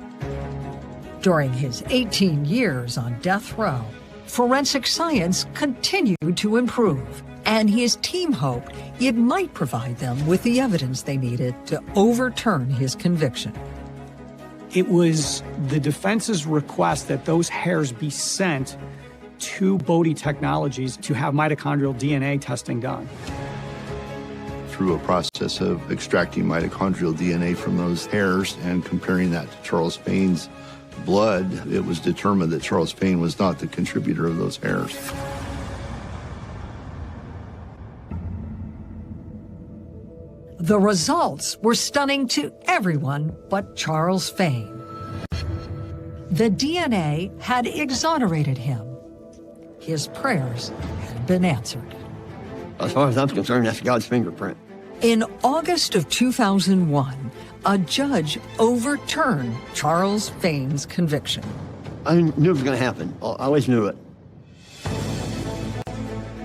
During his 18 years on death row, forensic science continued to improve, and his team hoped it might provide them with the evidence they needed to overturn his conviction. It was the defense's request that those hairs be sent to Bodie Technologies to have mitochondrial DNA testing done. Through a process of extracting mitochondrial DNA from those hairs and comparing that to Charles Fain's blood, it was determined that Charles Fain was not the contributor of those hairs. The results were stunning to everyone but Charles Fain. The DNA had exonerated him. His prayers had been answered. As far as I'm concerned, that's God's fingerprint. In August of 2001, a judge overturned Charles Fain's conviction. I knew it was going to happen. I always knew it.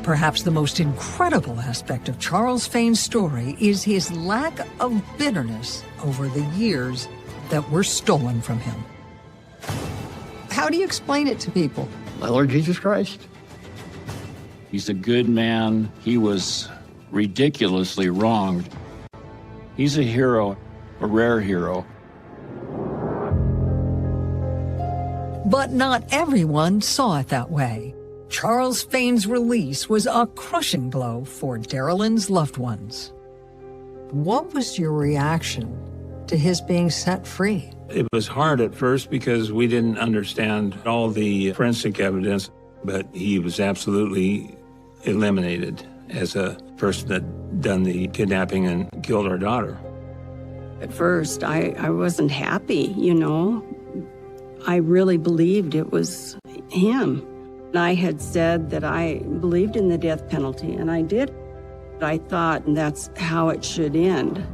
Perhaps the most incredible aspect of Charles Fain's story is his lack of bitterness over the years that were stolen from him. How do you explain it to people? My Lord Jesus Christ. He's a good man. He was ridiculously wronged. He's a hero, a rare hero. But not everyone saw it that way. Charles Fain's release was a crushing blow for Darylyn's loved ones. What was your reaction to his being set free? It was hard at first because we didn't understand all the forensic evidence, but he was absolutely eliminated as a person that done the kidnapping and killed our daughter. At first, I wasn't happy, you know. I really believed it was him. I had said that I believed in the death penalty, and I did. I thought that's how it should end.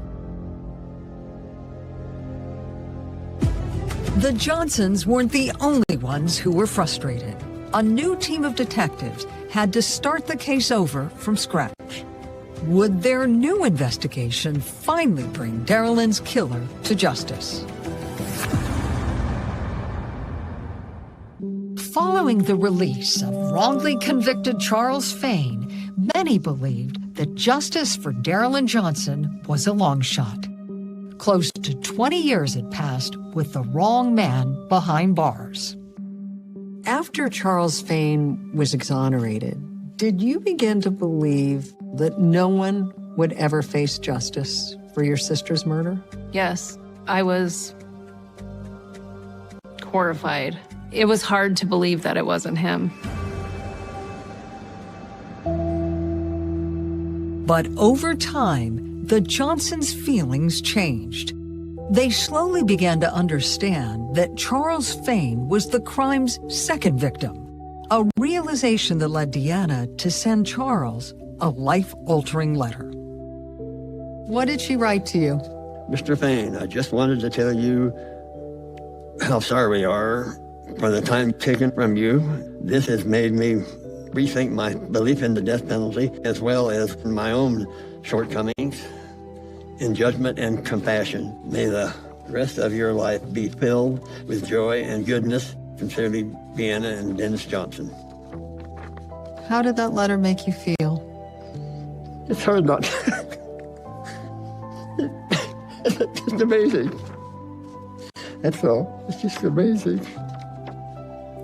The Johnsons weren't the only ones who were frustrated. A new team of detectives had to start the case over from scratch. Would their new investigation finally bring Darylyn's killer to justice? Following the release of wrongly convicted Charles Fain, many believed that justice for Darylyn Johnson was a long shot. Close to 20 years had passed with the wrong man behind bars. After Charles Fain was exonerated, did you begin to believe that no one would ever face justice for your sister's murder? Yes, I was horrified. It was hard to believe that it wasn't him. But over time, the Johnsons' feelings changed. They slowly began to understand that Charles Fain was the crime's second victim, a realization that led Deanna to send Charles a life-altering letter. What did she write to you? Mr. Payne, I just wanted to tell you how sorry we are for the time taken from you. This has made me rethink my belief in the death penalty, as well as my own shortcomings in judgment and compassion. May the rest of your life be filled with joy and goodness. Sincerely, Deanna and Dennis Johnson. How did that letter make you feel? It's hard not. It's just amazing. That's all. It's just amazing.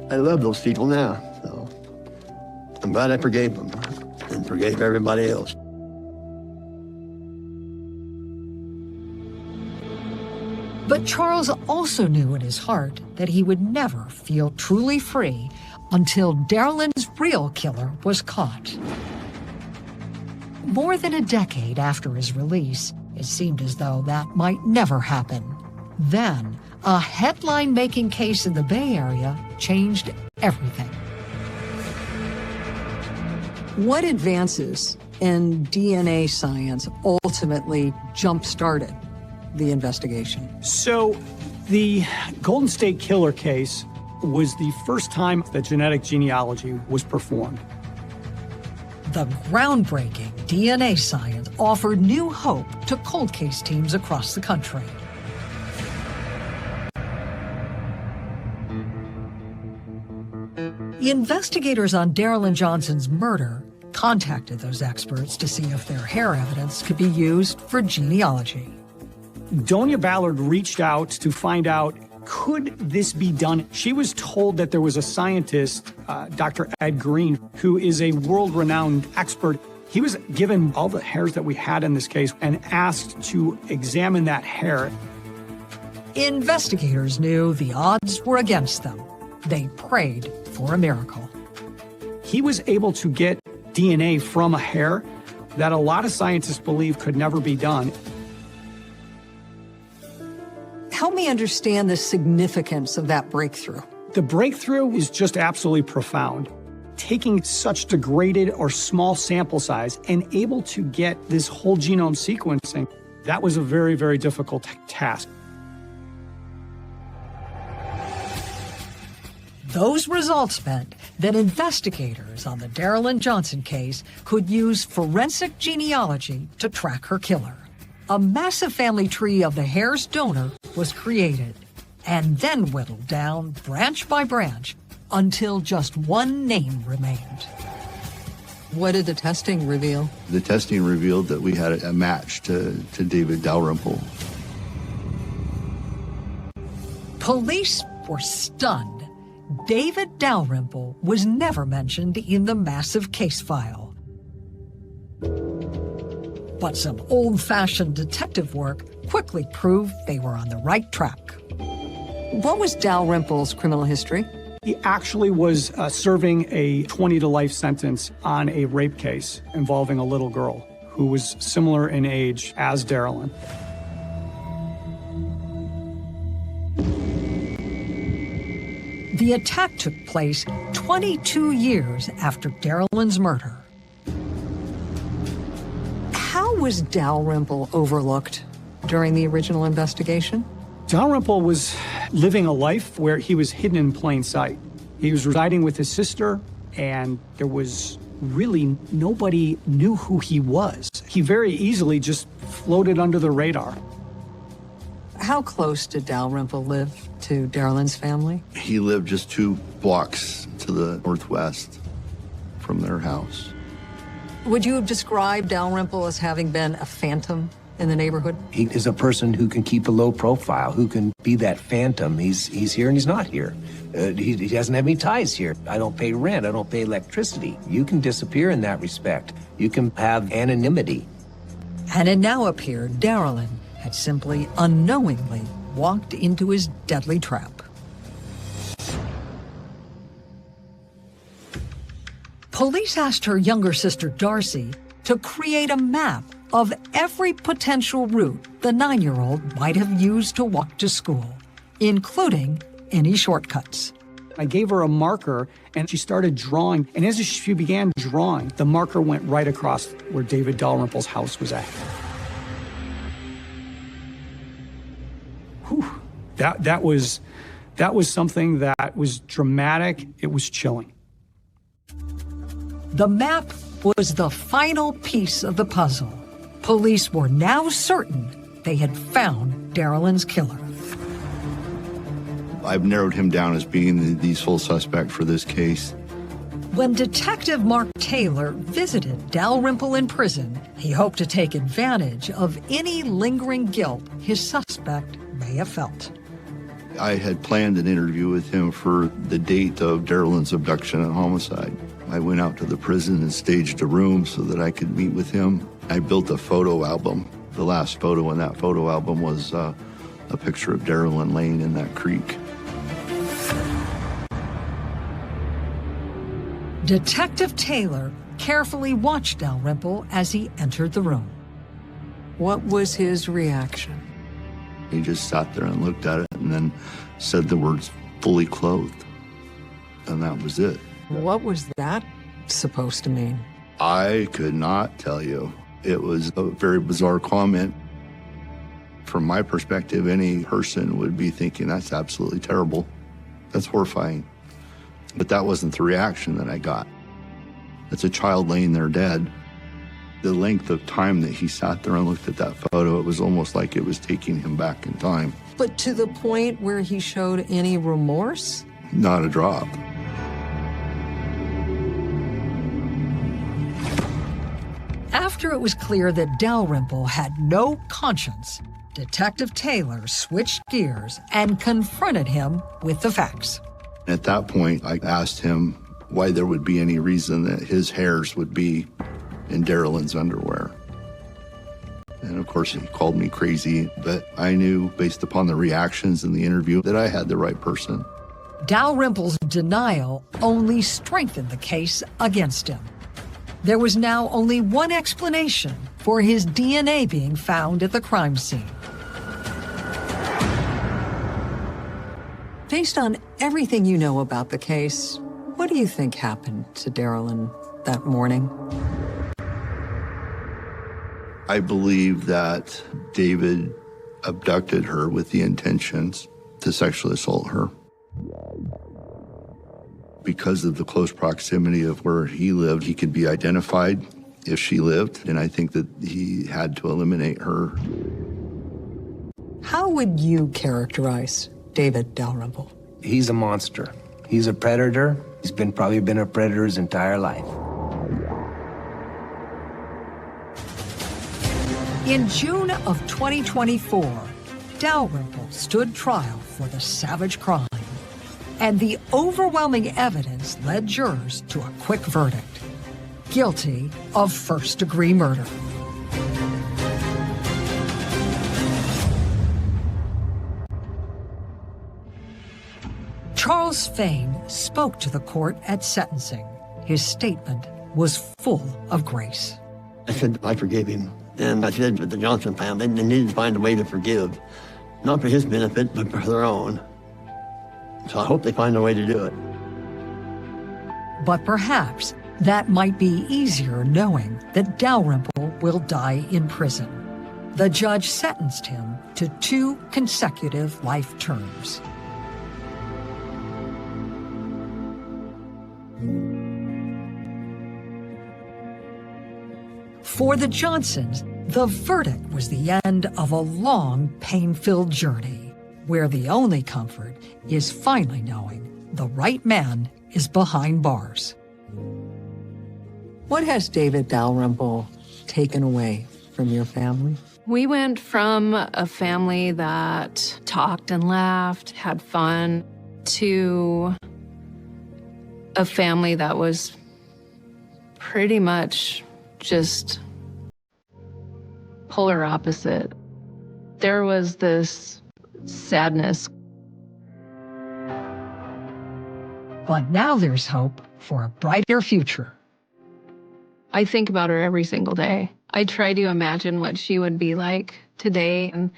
I love those people now, so I'm glad I forgave them and forgave everybody else. But Charles also knew in his heart that he would never feel truly free until Darylyn's real killer was caught. More than a decade after his release, it seemed as though that might never happen. Then, a headline-making case in the Bay Area changed everything. What advances in DNA science ultimately jump-started the investigation? So, the Golden State Killer case was the first time that genetic genealogy was performed. The groundbreaking DNA science offered new hope to cold case teams across the country. The investigators on Darylyn Johnson's murder contacted those experts to see if their hair evidence could be used for genealogy. Donia Ballard reached out to find out, could this be done? She was told that there was a scientist, Dr. Ed Green, who is a world-renowned expert. He was given all the hairs that we had in this case and asked to examine that hair. Investigators knew the odds were against them. They prayed for a miracle. He was able to get DNA from a hair that a lot of scientists believe could never be done. Help me understand the significance of that breakthrough. The breakthrough is just absolutely profound. Taking such degraded or small sample size and able to get this whole genome sequencing, that was a very, very difficult task. Those results meant that investigators on the Darylyn Johnson case could use forensic genealogy to track her killer. A massive family tree of the hair's donor was created and then whittled down branch by branch until just one name remained. What did the testing reveal? The testing revealed that we had a match to David Dalrymple. Police were stunned. David Dalrymple was never mentioned in the massive case file. But some old-fashioned detective work quickly proved they were on the right track. What was Dalrymple's criminal history? He actually was serving a 20 to life sentence on a rape case involving a little girl who was similar in age as Darylyn. The attack took place 22 years after Darylyn's murder. How was Dalrymple overlooked during the original investigation? Dalrymple was living a life where he was hidden in plain sight. He was residing with his sister, and there was really nobody knew who he was. He very easily just floated under the radar. How close did Dalrymple live to Darylyn's family? He lived just 2 blocks to the northwest from their house. Would you have described Dalrymple as having been a phantom in the neighborhood? He is a person who can keep a low profile, who can be that phantom. He's here and he's not here. He doesn't have any ties here. I don't pay rent. I don't pay electricity. You can disappear in that respect. You can have anonymity. And it now appeared Darylyn had simply unknowingly walked into his deadly trap. Police asked her younger sister, Darcy, to create a map of every potential route the 9-year-old might have used to walk to school, including any shortcuts. I gave her a marker, and she started drawing. And as she began drawing, the marker went right across where David Dalrymple's house was at. That was something that was dramatic. It was chilling. The map was the final piece of the puzzle. Police were now certain they had found Darylyn's killer. I've narrowed him down as being the sole suspect for this case. When Detective Mark Taylor visited Dalrymple in prison, he hoped to take advantage of any lingering guilt his suspect may have felt. I had planned an interview with him for the date of Darylyn's abduction and homicide. I went out to the prison and staged a room so that I could meet with him. I built a photo album. The last photo in that photo album was a picture of Darylyn laying in that creek. Detective Taylor carefully watched Dalrymple as he entered the room. What was his reaction? He just sat there and looked at it and then said the words, "fully clothed." And that was it. What was that supposed to mean? I could not tell you. It was a very bizarre comment. From my perspective, any person would be thinking, that's absolutely terrible. That's horrifying. But that wasn't the reaction that I got. It's a child laying there dead. The length of time that he sat there and looked at that photo, it was almost like it was taking him back in time. But to the point where he showed any remorse? Not a drop. After it was clear that Dalrymple had no conscience, Detective Taylor switched gears and confronted him with the facts. At that point, I asked him why there would be any reason that his hairs would be in Darylyn's underwear. And of course, he called me crazy, but I knew based upon the reactions in the interview that I had the right person. Dalrymple's denial only strengthened the case against him. There was now only one explanation for his DNA being found at the crime scene. Based on everything you know about the case, what do you think happened to Darylyn that morning? I believe that David abducted her with the intentions to sexually assault her. Because of the close proximity of where he lived, he could be identified if she lived, and I think that he had to eliminate her. How would you characterize David Dalrymple? He's a monster. He's a predator. He's probably been a predator his entire life. In June of 2024, Dalrymple stood trial for the savage crime, and the overwhelming evidence led jurors to a quick verdict: guilty of first-degree murder. Charles Fain spoke to the court at sentencing. His statement was full of grace. I said I forgave him. And I said to the Johnson family, they needed to find a way to forgive. Not for his benefit, but for their own. So I hope they find a way to do it. But perhaps that might be easier knowing that Dalrymple will die in prison. The judge sentenced him to 2 consecutive life terms. For the Johnsons, the verdict was the end of a long, pain-filled journey, where the only comfort is finally knowing the right man is behind bars. What has David Dalrymple taken away from your family? We went from a family that talked and laughed, had fun, to a family that was pretty much just polar opposite. There was this sadness. But now there's hope for a brighter future. I think about her every single day. I try to imagine what she would be like today, and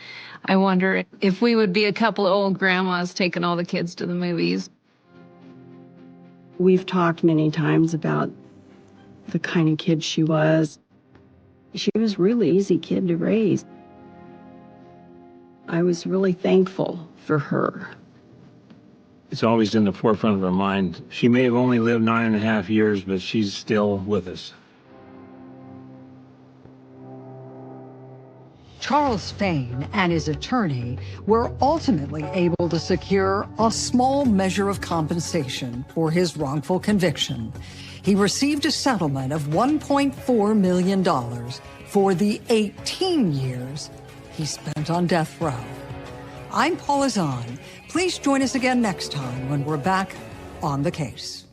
I wonder if we would be a couple of old grandmas taking all the kids to the movies. We've talked many times about the kind of kid she was. She was a really easy kid to raise. I was really thankful for her. It's always in the forefront of our mind. She may have only lived 9.5 years, but she's still with us. Charles Fain and his attorney were ultimately able to secure a small measure of compensation for his wrongful conviction. He received a settlement of $1.4 million for the 18 years he spent on death row. I'm Paula Zahn. Please join us again next time when we're back on the case.